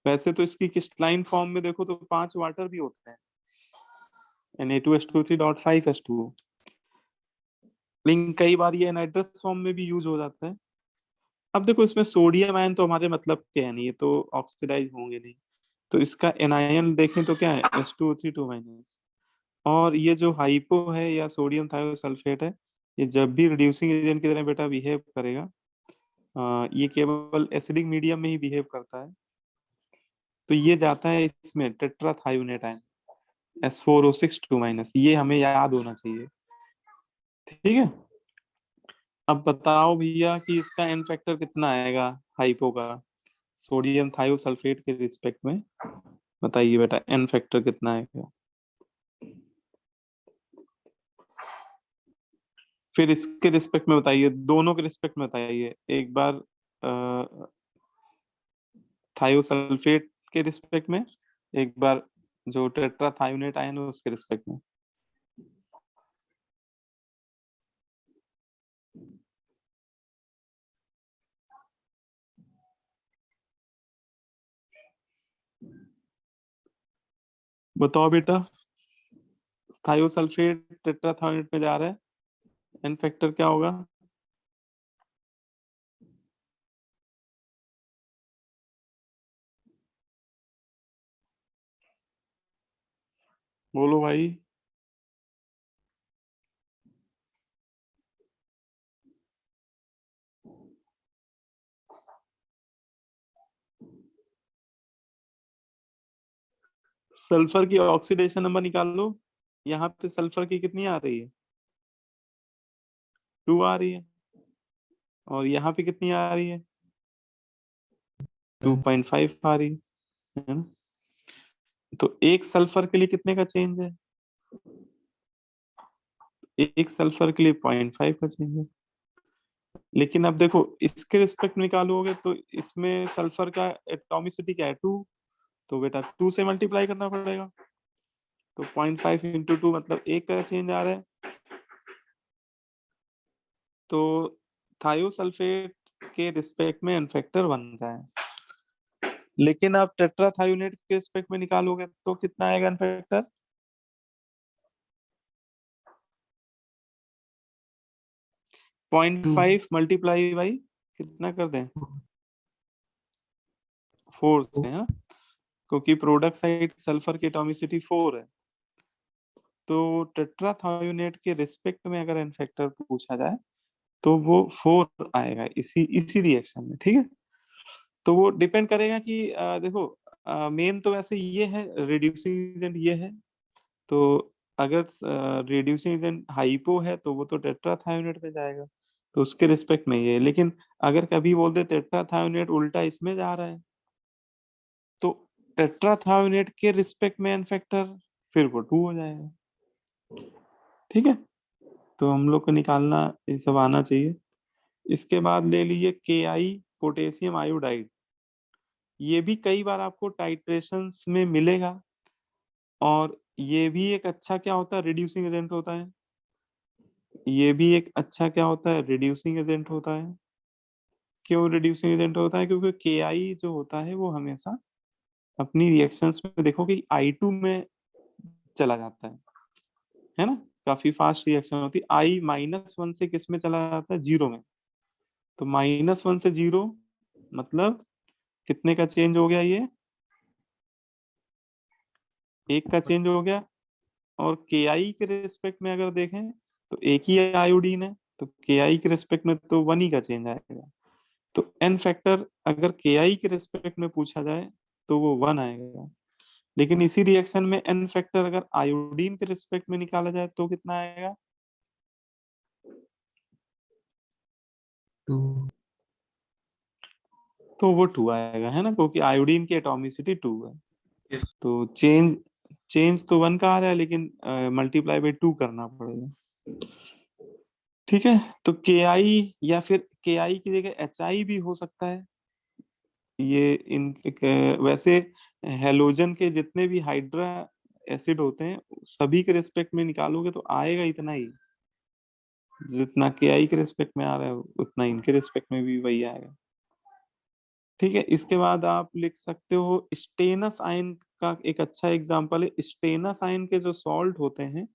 वैसे तो इसकी क्रिस्टलाइन फॉर्म में देखो तो 5 वाटर भी होते हैं, Na2H2O3.5H2O। लेकिन कई बार ये एनाइड्रस फॉर्म में भी यूज हो जाता है। अब देखो इसमें सोडियम आयन तो हमारे मतलब के है नहीं, ये तो ऑक्सीडाइज होंगे नहीं, तो इसका एनायन देखें तो क्या है H2O3 2-। और ये जो हाइपो है या सोडियम थायोसल्फेट है, ये जब भी रिड्यूसिंग एजेंट की तरह बेटा बिहेव करेगा, ये केवल एसिडिक मीडियम में ही बिहेव करता है, तो ये जाता है इसमें टेट्राथायोनेट आयन S4O6 2-, ये हमें याद होना चाहिए। ठीक है, अब बताओ भैया कि इसका एन फैक्टर कितना आएगा हाइपो का सोडियम थायोसल्फेट के रिस्पेक्ट में, बताइए बेटा एन फैक्टर कितना आएगा। फिर इसके रिस्पेक्ट में बताइए, दोनों के रिस्पेक्ट में बताइए, एक बार थायोसल्फेट के रिस्पेक्ट में, एक बार जो टेट्राथायोनेट आयन है उसके रिस्पेक्ट में। बताओ बेटा, थायोसल्फेट टेट्राथायोनेट में जा रहा है, एन फैक्टर क्या होगा? बोलो भाई। सल्फर की ऑक्सीडेशन नंबर निकाल लो, यहाँ पे सल्फर की कितनी आ रही है 2 आ रही है, और यहाँ पे कितनी आ रही है 2.5 आ रही है ना। तो एक सल्फर के लिए कितने का चेंज है, एक सल्फर के लिए 0.5 का चेंज है। लेकिन अब देखो इसके रिस्पेक्ट निकालोगे तो इसमें सल्फर का एटॉमिसिटी क्या है 2, तो बेटा 2 से मल्टीप्लाई करना पड़ेगा, तो 0.5 इंटू 2 मतलब एक का चेंज आ रहा है। तो थायोसल्फेट के रिस्पेक्ट में एन फैक्टर 1 का है, लेकिन आप टेट्राथायोनेट के रिस्पेक्ट में निकालोगे तो कितना आएगा एन फैक्टर 0.5 मल्टीप्लाई बाई कितना कर दें 4 से, है ना, क्योंकि प्रोडक्ट साइड सल्फर की एटॉमिसिटी 4 है। तो टेट्राथायोनेट के रिस्पेक्ट में अगर एन फैक्टर पूछा जाए तो वो 4 आएगा इसी इसी रिएक्शन में। ठीक है, तो वो डिपेंड करेगा कि देखो मेन तो वैसे ये है रिड्यूसिंग एजेंट ये है, तो अगर रिड्यूसिंग एजेंट हाइपो है तो वो तो टेट्राथायोनेट में जाएगा, तो उसके रिस्पेक्ट में ये है। लेकिन अगर कभी बोल दे टेट्राथायोनेट उल्टा इसमें जा रहा है, तो टेट्राथायोनेट के रिस्पेक्ट में एन फैक्टर फिर वो 2 हो जाएगा। ठीक है, तो हम लोग को निकालना ये सब आना चाहिए। इसके बाद ले लीजिए KI पोटेशियम आयोडाइड, ये भी कई बार आपको टाइट्रेशंस में मिलेगा, और ये भी एक अच्छा क्या होता है रिड्यूसिंग एजेंट होता है, ये भी एक अच्छा क्या होता है रिड्यूसिंग एजेंट होता है। क्यों रिड्यूसिंग एजेंट होता है? क्योंकि KI जो होता है वो हमेशा अपनी रिएक्शंस में देखो कि I2 में चला जाता है ना, काफी फास्ट रिएक्शन होती है। I-1 से किस में चला जाता है 0 में, तो -1 से 0 मतलब कितने का चेंज हो गया, ये 1 का चेंज हो गया। और KI के रिस्पेक्ट में अगर देखें तो एक ही आयोडीन है, तो KI के रिस्पेक्ट में तो 1 ही का चेंज आएगा। तो एन फैक्टर अगर KI के रिस्पेक्ट में पूछा जाए तो वो 1 आएगा, लेकिन इसी रिएक्शन में एन फैक्टर अगर आयोडीन के रिस्पेक्ट में निकाला जाए तो कितना आएगा
2
तो वो 2 आएगा, है ना, क्योंकि आयोडीन की एटॉमिसिटी 2 है।
यस
तो चेंज चेंज तो 1 का आ रहा है, लेकिन मल्टीप्लाई बाई 2 करना पड़ेगा। ठीक है, तो KI या फिर KI की जगह HI भी हो सकता है। ये वैसे हेलोजन के जितने भी हाइड्रा एसिड होते हैं सभी के रिस्पेक्ट में निकालोगे तो आएगा इतना ही, जितना KI के रिस्पेक्ट में आ रहा है उतना इनके रिस्पेक्ट में भी वही आएगा। ठीक है, इसके बाद आप लिख सकते हो स्टेनस आयन का एक अच्छा एग्जांपल है। स्टेनस आयन के जो सॉल्ट होते हैं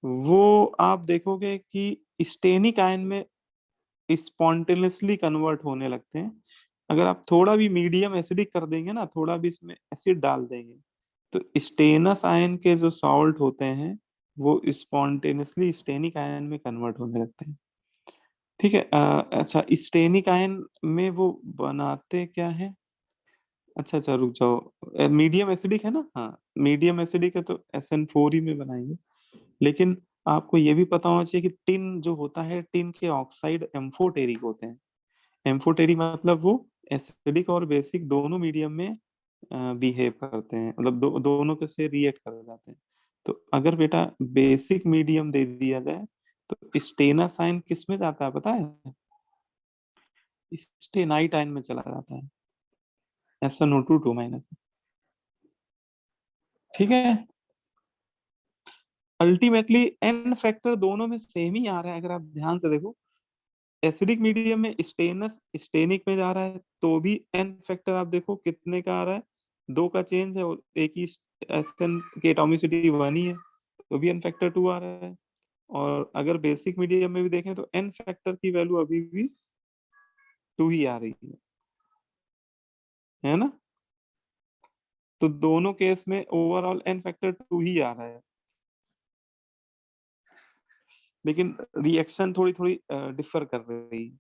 वो आप देखोगे कि स्टेनिक आयन में स्पॉन्टेनियसली कन्वर्ट होने लगते हैं। अगर आप थोड़ा भी मीडियम एसिडिक कर देंगे ना, थोड़ा भी इसमें एसिड डाल देंगे, तो स्टेनस आयन के जो सॉल्ट होते हैं वो स्पॉन्टेनियसली स्टेनिक आयन में कन्वर्ट होने लगते हैं। ठीक है। अच्छा, स्टेनिक आयन में वो बनाते क्या है? अच्छा अच्छा, रुक जाओ, मीडियम एसिडिक है ना? हाँ, मीडियम एसिडिक है तो SN4 ही में बनाएंगे। लेकिन आपको ये भी पता होना चाहिए कि टिन जो होता है, टिन के ऑक्साइड एम्फोटेरिक होते हैं। एम्फोटेरिक मतलब वो एसिडिक और बेसिक दोनों मीडियम में बिहेव करते हैं, मतलब दोनों के से रिएक्ट कर जाते हैं। तो अगर बेटा बेसिक मीडियम दे दिया जाए तो स्टेनस आयन किस में जाता है पता है? स्टेनाइट आयन में चला जाता है, SnO2 2-। ठीक है। अल्टीमेटली एन फैक्टर दोनों में सेम ही आ रहा है, अगर आप ध्यान से देखो। एसिडिक मीडियम में स्टेनस स्टेनिक में जा रहा है तो भी एन फैक्टर आप देखो कितने का आ रहा है, 2 का चेंज है और एक ही एसएन की एटॉमिसिटी 1 ही है, तो भी एन फैक्टर 2 आ रहा है। और अगर बेसिक मीडियम में भी देखें तो एन फैक्टर की वैल्यू अभी भी 2 ही आ रही है ना? तो दोनों केस में ओवरऑल एन फैक्टर 2 ही आ रहा है, लेकिन रिएक्शन थोड़ी थोड़ी डिफर कर रही है।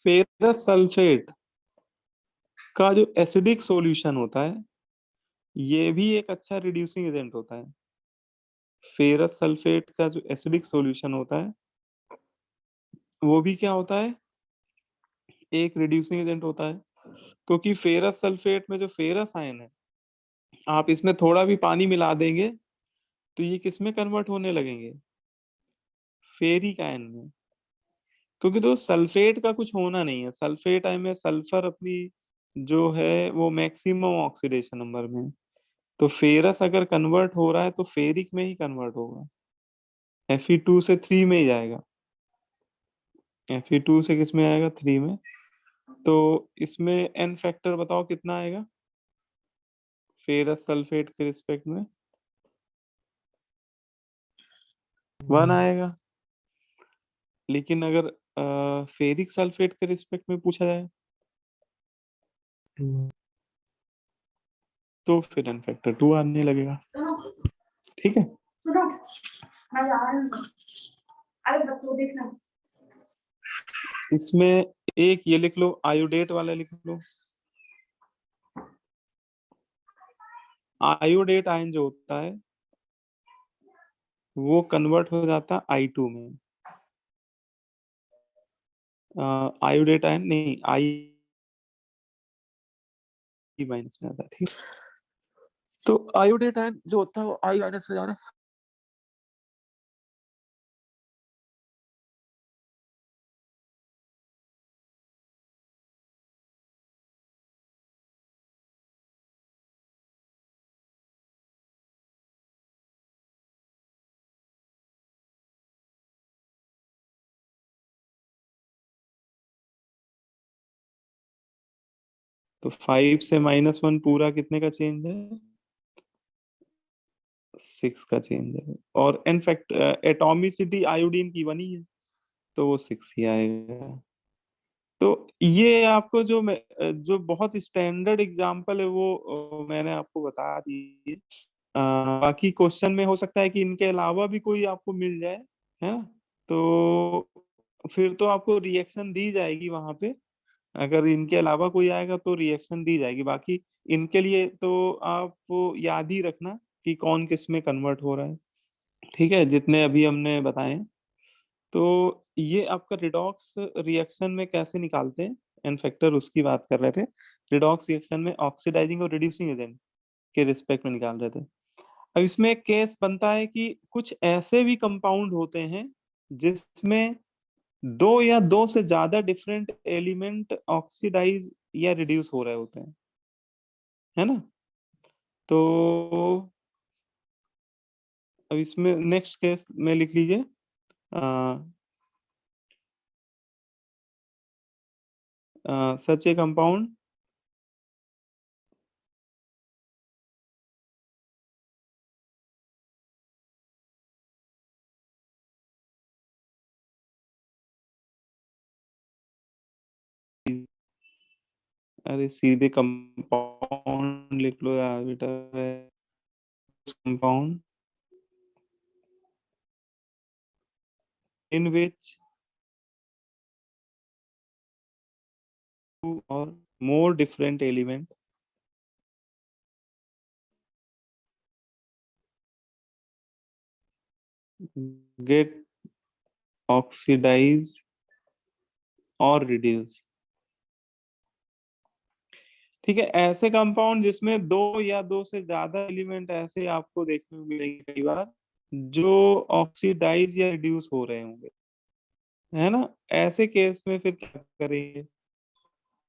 फेरस सल्फेट का जो एसिडिक सॉल्यूशन होता है, ये भी एक अच्छा रिड्यूसिंग एजेंट होता है। फेरस सल्फेट का जो एसिडिक सॉल्यूशन होता है वो भी क्या होता है? एक रिड्यूसिंग एजेंट होता है, क्योंकि फेरस सल्फेट में जो फेरस आयन है, आप इसमें थोड़ा भी पानी मिला देंगे तो ये किस में कन्वर्ट होने लगेंगे? फेरिक आयन में। क्योंकि तो सल्फेट का कुछ होना नहीं है, सल्फेट आयन में सल्फर अपनी जो है वो मैक्सिमम ऑक्सीडेशन नंबर में है। तो फेरस अगर कन्वर्ट हो रहा है तो फेरिक में ही कन्वर्ट होगा, Fe2 से 3 में ही जाएगा। Fe2 से किस में आएगा? 3 में। तो इसमें एन फैक्टर बताओ कितना आएगा फेरस सल्फेट के रिस्पेक्ट में? 1 आएगा। लेकिन अगर फेरिक सल्फेट के रिस्पेक्ट में पूछा जाए
2
तो फिर एन फैक्टर 2 आने लगेगा। ठीक है।
सुनो, मैं जा रही हूँ। अरे बच्चों देखना।
इसमें एक ये लिख लो, आयोडेट वाला लिख लो। आयोडेट आयन जो होता है वो कन्वर्ट हो जाता है I2 में। आयोडेट आयन नहीं, I माइनस में आता है। ठीक। तो आयोडेट आयन जो होता है वो I माइनस में जा रहा है। तो 5 से -1 पूरा कितने का चेंज है? 6 का चेंज है। और इनफैक्ट एटॉमिसिटी आयोडीन की 1 ही है, तो वो 6 ही आएगा। तो ये आपको जो बहुत स्टैंडर्ड एग्जांपल है वो मैंने आपको बता दी है। बाकी क्वेश्चन में हो सकता है कि इनके अलावा भी कोई आपको मिल जाए, है ना? तो फिर तो आपको रिएक्शन दी जाएगी वहां पे। अगर इनके अलावा कोई आएगा तो रिएक्शन दी जाएगी। बाकी इनके लिए तो आप याद ही रखना कि कौन किस में कन्वर्ट हो रहा है। ठीक है, जितने अभी हमने बताए। तो ये आपका रिडॉक्स रिएक्शन में कैसे निकालते हैं एन फैक्टर, उसकी बात कर रहे थे। रिडॉक्स रिएक्शन में ऑक्सीडाइजिंग और रिड्यूसिंग एजेंट के रिस्पेक्ट में निकाल रहे थे। अब इसमें एक केस बनता है कि कुछ ऐसे भी कंपाउंड होते हैं जिसमें 2 या 2 से ज्यादा डिफरेंट एलिमेंट ऑक्सीडाइज या रिड्यूस हो रहे होते हैं, है ना? तो अब इसमें नेक्स्ट केस में लिख लीजिए, सच ए कंपाउंड अरे सीधे कंपाउंड लिख लो यार बेटा, compound in which two or more different element get oxidized or reduced। ठीक है, ऐसे कंपाउंड जिसमें दो या दो से ज्यादा एलिमेंट ऐसे आपको देखने को मिलेंगे कई बार, जो ऑक्सीडाइज या रिड्यूस हो रहे होंगे, है ना। ऐसे केस में फिर क्या करेंगे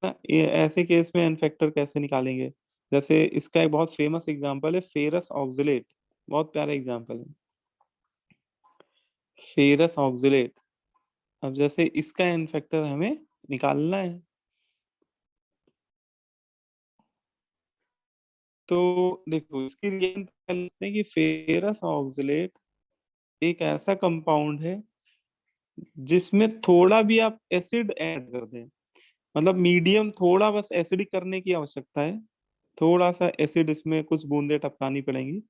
ना, ये ऐसे केस में एन फैक्टर कैसे निकालेंगे? जैसे इसका एक बहुत फेमस एग्जांपल है फेरस ऑक्सलेट, बहुत प्यारा एग्जांपल है फेरस ऑक्सलेट। अब जैसे इसका एन फैक्टर हमें निकालना है, तो देखो इसकी रिएक्शन लिखते हैं कि फेरस ऑक्सलेट एक ऐसा कंपाउंड है जिसमें थोड़ा भी आप एसिड ऐड कर दें, मतलब मीडियम थोड़ा बस एसिडिक करने की आवश्यकता है, थोड़ा सा एसिड इसमें कुछ बूंदे टपकानी पड़ेंगी,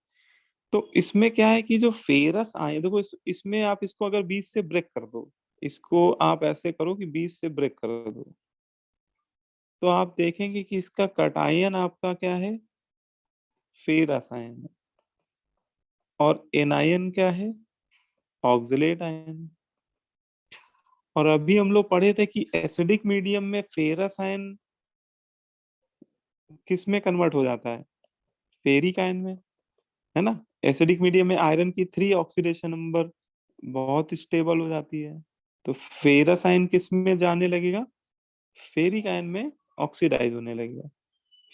तो इसमें क्या है कि जो फेरस आए देखो इसमें आप इसको अगर 20 से ब्रेक कर दो, इसको आप ऐसे करो कि 20 से ब्रेक कर दो, तो आप देखेंगे कि इसका कटायन आपका क्या है, फेरस आयन है, और एनायन क्या है, ऑक्सलेट आयन। और अभी हम लोग पढ़े थे कि एसिडिक मीडियम में फेरस आयन किस में कन्वर्ट हो जाता है, फेरिक आयन में, है ना। एसिडिक मीडियम में आयरन की 3 ऑक्सीडेशन नंबर बहुत स्टेबल हो जाती है, तो फेरस आयन किस में जाने लगेगा, फेरिक आयन में ऑक्सीडाइज होने लगेगा,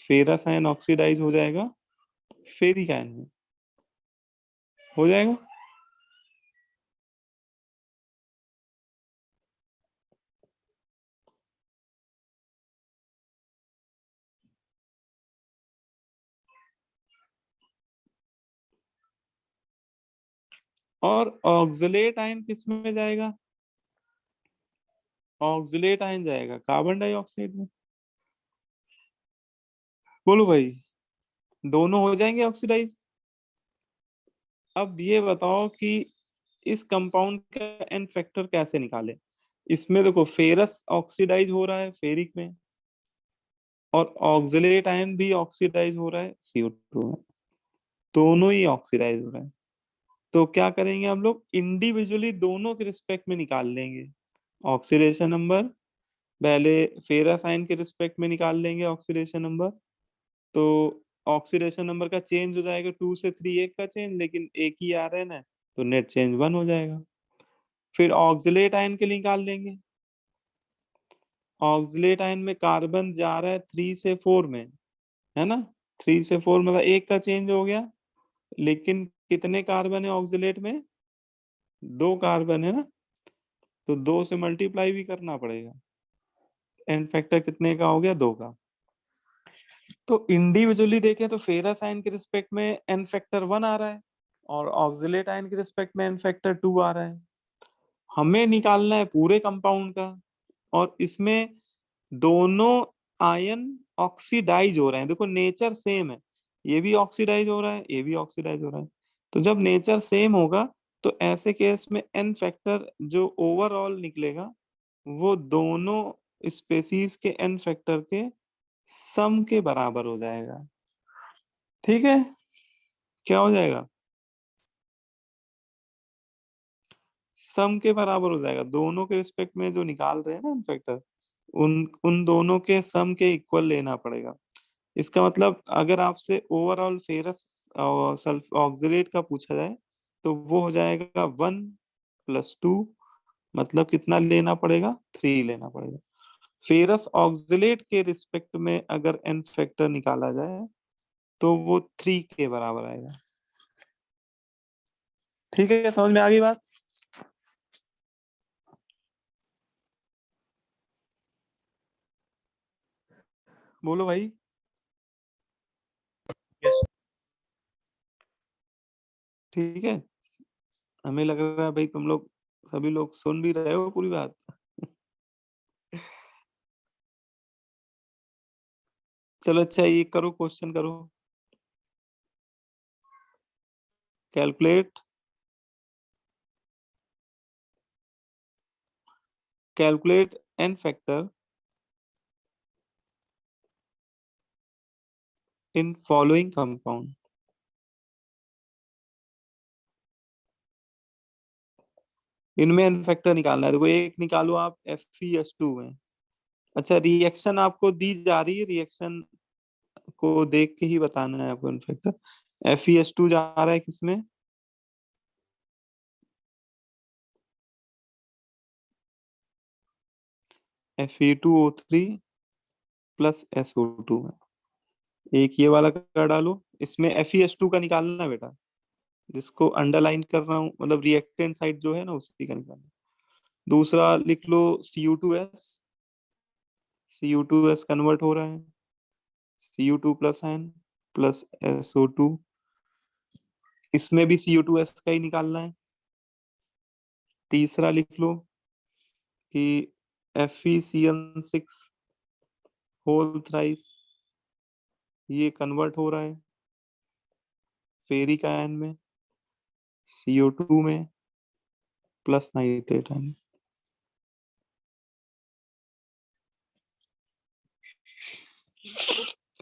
फेरस आयन ऑक्सीडाइज हो जाएगा फेरिक आयन में, हो जाएगा। और ऑक्सलेट आयन किस में जाएगा, ऑक्सलेट आयन जाएगा कार्बन डाइऑक्साइड में। बोलो भाई, दोनों हो जाएंगे ऑक्सीडाइज। अब ये बताओ कि इस कंपाउंड का एन फैक्टर कैसे निकाले। इसमें देखो फेरस ऑक्सीडाइज हो रहा है फेरिक में, और ऑक्सलेट आयन भी ऑक्सीडाइज हो रहा है CO2 में, दोनों ही ऑक्सीडाइज हो रहा है। तो क्या करेंगे हम लोग, इंडिविजुअली दोनों के रिस्पेक्ट में निकाल लेंगे ऑक्सीडेशन नंबर, पहले फेरस आयन के रिस्पेक्ट में निकाल लेंगे ऑक्सीडेशन नंबर, तो ऑक्सीडेशन नंबर का चेंज हो जाएगा 2 से 3 एक का चेंज, लेकिन एक ही आयरन है तो नेट चेंज 1 हो जाएगा। फिर ऑक्सलेट आयन के लिए निकाल लेंगे, ऑक्सलेट आयन में कार्बन जा रहा है 3 से 4 में, है ना। 3 से 4 मतलब एक का चेंज हो गया, लेकिन कितने कार्बन है ऑक्सलेट में, 2 कार्बन है ना, तो 2 से मल्टीप्लाई भी करना पड़ेगा। एन फैक्टर कितने का हो गया, 2 का। तो इंडिविजुअली देखें तो फेरस आयन के रिस्पेक्ट में एन फैक्टर 1 आ रहा है, और ऑक्सलेट आयन के रिस्पेक्ट में एन फैक्टर 2 आ रहा है। हमें निकालना है पूरे कंपाउंड का, और इसमें दोनों आयन ऑक्सीडाइज हो रहे हैं, देखो नेचर सेम है, ये भी ऑक्सीडाइज हो रहा है, ये भी ऑक्सीडाइज हो रहा है। तो जब नेचर सेम होगा तो ऐसे केस में एन फैक्टर जो ओवरऑल निकलेगा वो दोनों स्पेसीज के एन फैक्टर के सम के बराबर हो जाएगा। ठीक है, क्या हो जाएगा, सम के बराबर हो जाएगा, दोनों के रिस्पेक्ट में जो निकाल रहे हैं ना एन फैक्टर, उन उन दोनों के सम के इक्वल लेना पड़ेगा। इसका मतलब अगर आपसे ओवरऑल फेरस सल्फ ऑक्सलेट का पूछा जाए तो वो हो जाएगा 1 + 2, मतलब कितना लेना पड़ेगा, 3 लेना पड़ेगा। फेरस ऑक्सलेट के रिस्पेक्ट में अगर एन फैक्टर निकाला जाए तो वो 3 के बराबर आएगा। ठीक है, समझ में आ गई बात। बोलो भाई।
यस।
ठीक है, हमें लग रहा है भाई तुम लोग सभी लोग सुन भी रहे हो पूरी बात। चलो अच्छा ये करो, क्वेश्चन करो। Calculate n factor in following compound। इनमें n फैक्टर निकालना है। देखो एक निकालो आप FeS2 में। अच्छा रिएक्शन आपको दी जा रही है, रिएक्शन को देख के ही बताना है आपको n फैक्टर। FeS2 जा रहा है किसमें, Fe2O3 प्लस SO2 में। एक ये वाला कर डालो, इसमें FeS2 का निकालना है बेटा, जिसको अंडरलाइन कर रहा हूँ, मतलब रिएक्टेंट साइड जो है ना उसी का निकालना। दूसरा लिख लो Cu2S कन्वर्ट हो रहा है, Cu2 plus ion plus SO2, इसमें भी Cu2S का ही निकालना है। तीसरा लिख लो कि FeCN6 होल थ्राइस, ये कन्वर्ट हो रहा है फेरिक आयन में, CO2 में प्लस नाइट्रेट आयन।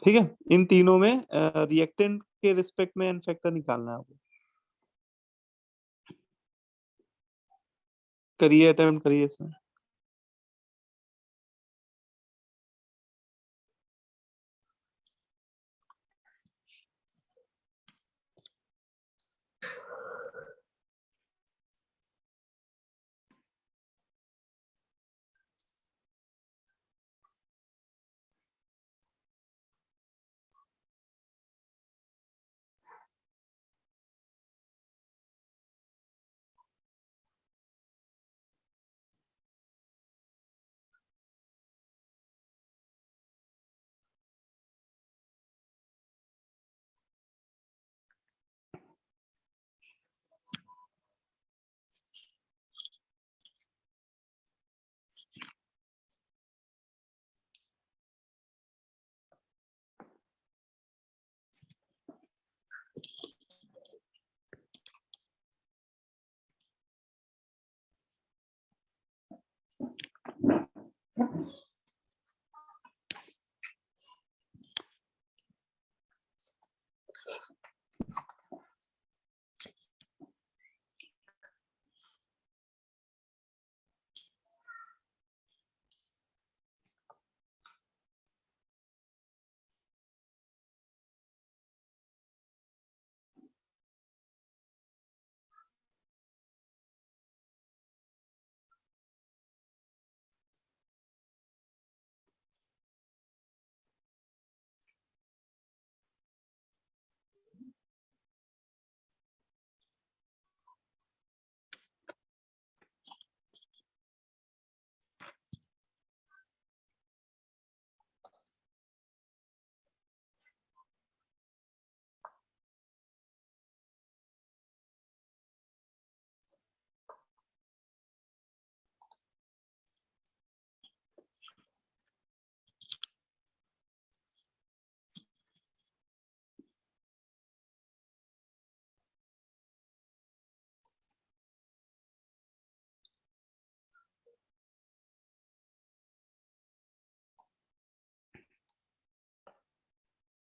ठीक है, इन तीनों में रिएक्टेंट के रिस्पेक्ट में एन फैक्टर निकालना है आपको। करिए, अटेम्प्ट करिए इसमें।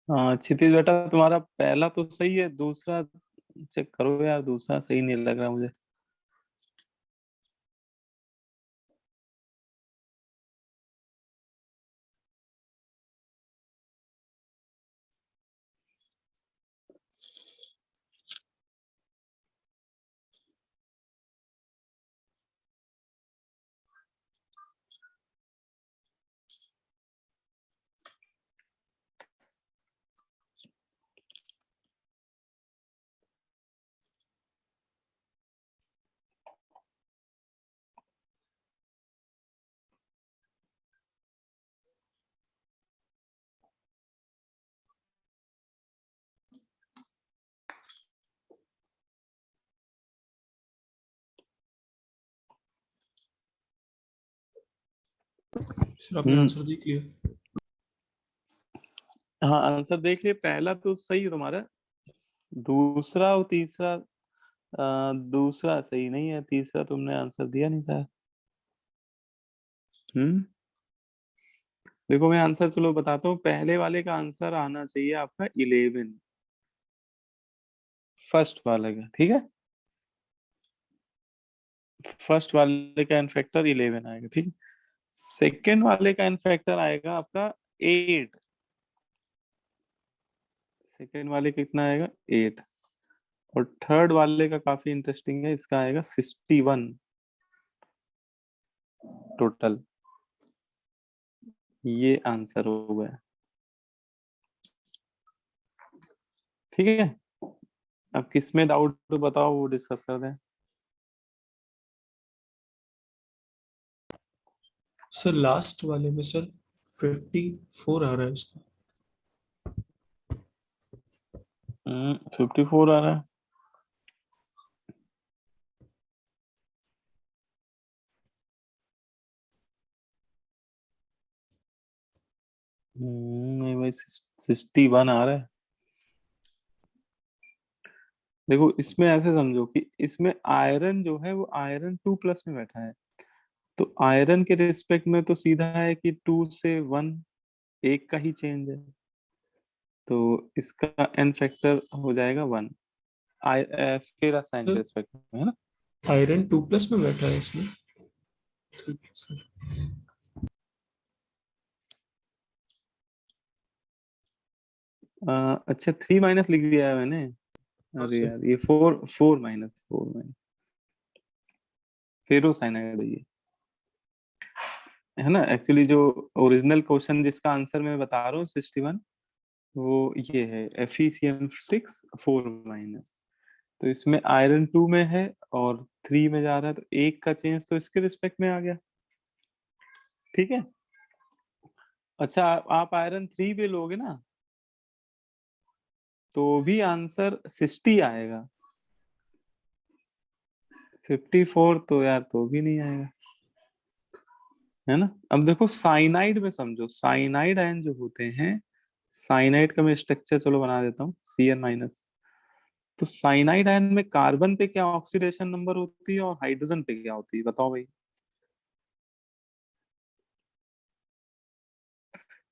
हाँ क्षितिज बेटा, तुम्हारा पहला तो सही है, दूसरा चेक करो यार, दूसरा सही नहीं लग रहा मुझे।
सर आपने आंसर देख लिया?
हाँ आंसर देख लिए, पहला तो सही है तुम्हारा, दूसरा और तीसरा दूसरा सही नहीं है, तीसरा तुमने आंसर दिया नहीं था। हम्म देखो मैं आंसर चलो बताता हूँ, पहले वाले का आंसर आना चाहिए आपका 11, फर्स्ट वाले का, ठीक है, फर्स्ट वाले का एन फैक्टर 11 आएगा, ठीक है। सेकेंड वाले का एन फैक्टर आएगा आपका 8, सेकेंड वाले का कितना आएगा 8, और थर्ड वाले का काफी इंटरेस्टिंग है, इसका आएगा 61 टोटल। ये आंसर हो गया, ठीक है। अब किस में डाउट तो बताओ, वो डिस्कस कर दें।
सर लास्ट वाले में सर 54 आ रहा है इसका।
54 आ रहा है। नहीं भाई 61 आ रहा है। देखो इसमें ऐसे समझो कि इसमें आयरन जो है वो आयरन 2+ में बैठा है, तो आयरन के रिस्पेक्ट में तो सीधा है कि 2 से 1 एक का ही चेंज है, तो इसका एन फैक्टर हो जाएगा 1, फिर साइन के
सर
रिस्पेक्ट में, है ना।
आयरन 2+ में बैठा है इसमें। ठीक है सर।
अच्छा 3- लिख दिया है मैंने,
हाँ
अरे
सर।
यार ये 4 फेरोसाइनाइड है ये, है ना। एक्चुअली जो ओरिजिनल क्वेश्चन जिसका आंसर मैं बता रहा हूँ 61, वो ये है Fe4-, तो इसमें आयरन 2 में है और 3 में जा रहा है, तो एक का चेंज तो इसके रिस्पेक्ट में आ गया, ठीक है। अच्छा आप आयरन 3 भी लोगे ना तो भी आंसर 60 आएगा, 54 तो यार तो भी नहीं आएगा, है ना। अब देखो साइनाइड में समझो, साइनाइड आयन जो होते हैं, साइनाइड का मैं स्ट्रक्चर चलो बना देता हूँ, Cn-, तो साइनाइड आयन में कार्बन पे क्या ऑक्सीडेशन नंबर होती है और हाइड्रोजन पे क्या होती है, बताओ भाई।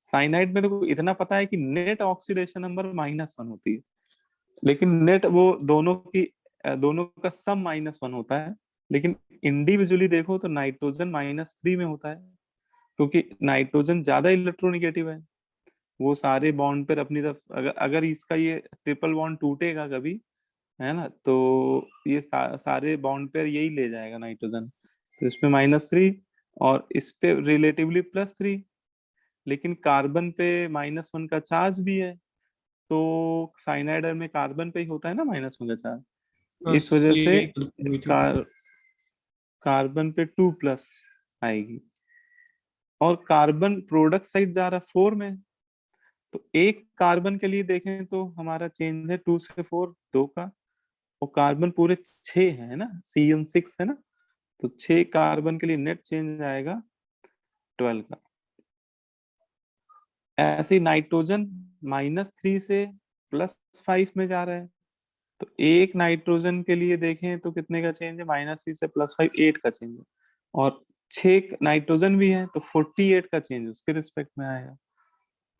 साइनाइड में देखो इतना पता है कि नेट ऑक्सीडेशन नंबर -1 होती है, लेकिन नेट वो दोनों का सम -1 होता है, लेकिन इंडिविजुअली देखो तो नाइट्रोजन -3 में होता है, क्योंकि नाइट्रोजन ज्यादा इलेक्ट्रोनिगेटिव है, वो सारे बॉन्ड पर अपनी तरफ, अगर अगर इसका ये ट्रिपल बॉन्ड टूटेगा कभी, है ना, तो ये सारे बॉन्ड पेयर यही ले जाएगा नाइट्रोजन, तो इसमें -3 और इस पे रिलेटिवली +3, लेकिन कार्बन पे -1 का चार्ज भी है, तो साइनाइड में कार्बन पे ही होता है ना -1 का चार्ज,
हाँ
इस वजह से
यही गलती हुई थी।
कार्बन पे 2+ आएगी, और कार्बन प्रोडक्ट साइड जा रहा है 4 में, तो एक कार्बन के लिए देखें तो हमारा चेंज है 2 से 4 2 का, और कार्बन पूरे 6 है ना, Cn6 है ना, तो 6 कार्बन के लिए नेट चेंज आएगा 12 का। ऐसे ही नाइट्रोजन -3 से +5 में जा रहा है, तो एक नाइट्रोजन के लिए देखें तो कितने का चेंज है, -3 से +5 8 का चेंज है, और 6 नाइट्रोजन भी है तो 48 का चेंज उसके रिस्पेक्ट में आएगा,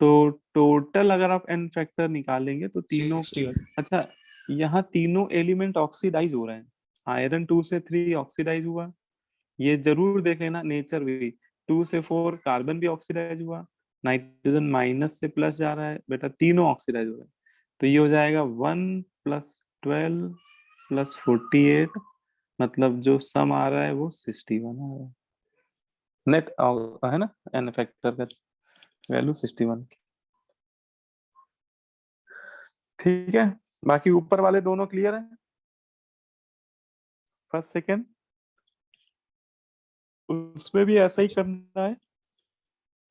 तो टोटल अगर आप एन फैक्टर निकालेंगे तो तीनों,
60।
अच्छा यहाँ तीनों एलिमेंट ऑक्सीडाइज हो रहे हैं, आयरन 2 से 3 ऑक्सीडाइज हुआ, ये जरूर देख लेना नेचर भी, 2 से 4 कार्बन भी ऑक्सीडाइज हुआ, नाइट्रोजन माइनस से प्लस जा रहा है बेटा, तीनों ऑक्सीडाइज हो रहे हैं, तो ये हो जाएगा 1 + 12 + 48, मतलब जो सम आ रहा है वो 61 आ रहा है, नेट है ना, एन फैक्टर का वैल्यू 61, ठीक है। बाकी ऊपर वाले दोनों क्लियर है, फर्स्ट सेकंड, उसमें भी ऐसा ही करना है,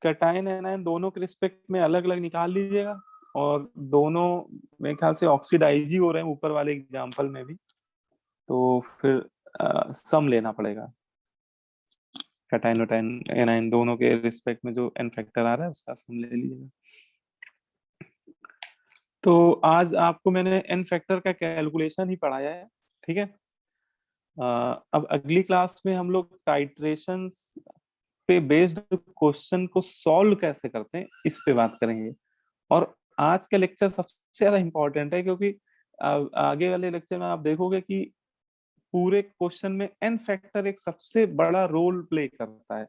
कैटायन एनायन दोनों के रिस्पेक्ट में अलग अलग निकाल लीजिएगा, और दोनों मेरे ख्याल से ऑक्सीडाइज ही हो रहे हैं ऊपर वाले एग्जाम्पल में भी, तो फिर सम लेना पड़ेगा, कैटायन और एनायन दोनों के रिस्पेक्ट में जो एन फैक्टर आ रहा है उसका सम ले लीजिएगा, तो आज आपको मैंने एन फैक्टर का कैलकुलेशन ही पढ़ाया है, ठीक है। अब अगली क्लास में हम लोग टाइट्रेशंस पे बेस्ड क्वेश्चन को सॉल्व कैसे करते हैं इस पे बात करेंगे। और आज का लेक्चर सबसे ज्यादा इंपॉर्टेंट है, क्योंकि आगे वाले लेक्चर में आप देखोगे कि पूरे क्वेश्चन में एन फैक्टर एक सबसे बड़ा रोल प्ले करता है।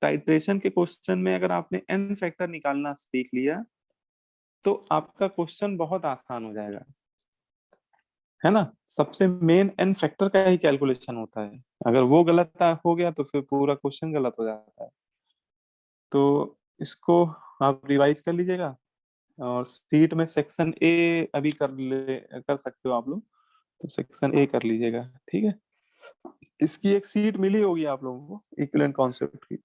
टाइट्रेशन के क्वेश्चन में अगर आपने एन फैक्टर निकालना सीख लिया तो आपका क्वेश्चन बहुत आसान हो जाएगा, है ना। सबसे मेन एन फैक्टर का ही कैलकुलेशन होता है, अगर वो गलत हो गया तो फिर पूरा क्वेश्चन गलत हो जाता है। तो इसको आप रिवाइज कर लीजिएगा, और सीट में सेक्शन ए अभी कर सकते हो आप लोग, तो सेक्शन ए कर लीजिएगा, ठीक है। इसकी एक सीट मिली होगी आप लोगों को इक्विवेलेंट कॉन्सेप्ट की,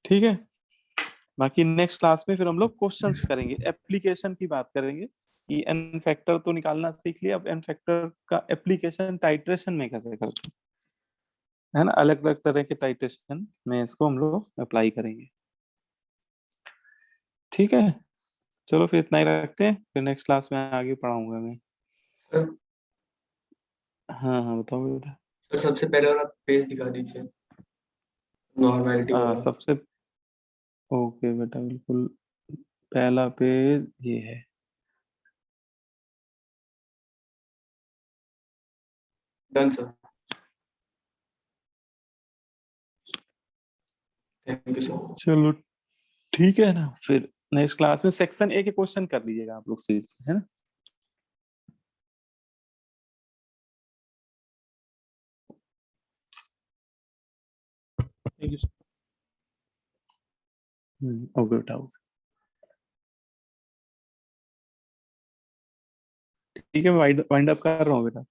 ठीक है। बाकी नेक्स्ट क्लास में फिर हम लोग क्वेश्चंस करेंगे, एप्लीकेशन की बात करेंगे कि एन फैक्टर तो निकालना सीख लिया, अब एन फैक्टर का एप्लीकेशन टाइट्रेशन में कैसे करते हैं, है ना। अलग अलग तरह के टाइट्रेशन में इसको हम लोग अप्लाई करेंगे, ठीक है। चलो फिर इतना ही रखते हैं, फिर नेक्स्ट क्लास में आगे पढ़ाऊंगा मैं।
सर
हाँ हाँ बताओ बेटा।
सर, सबसे पहले वाला पेज दिखा दीजिए, नॉर्मैलिटी वाला।
सबसे ओके बेटा, बिल्कुल पहला पेज ये है।
Done sir, thank you sir.
चलो ठीक है ना, फिर नेक्स्ट क्लास में सेक्शन ए के क्वेश्चन कर लीजिएगा आप लोग सीट से, है ना।
Thank you.
ओके बेटा, ठीक है। मैं वाइंड अप कर रहा हूँ बेटा।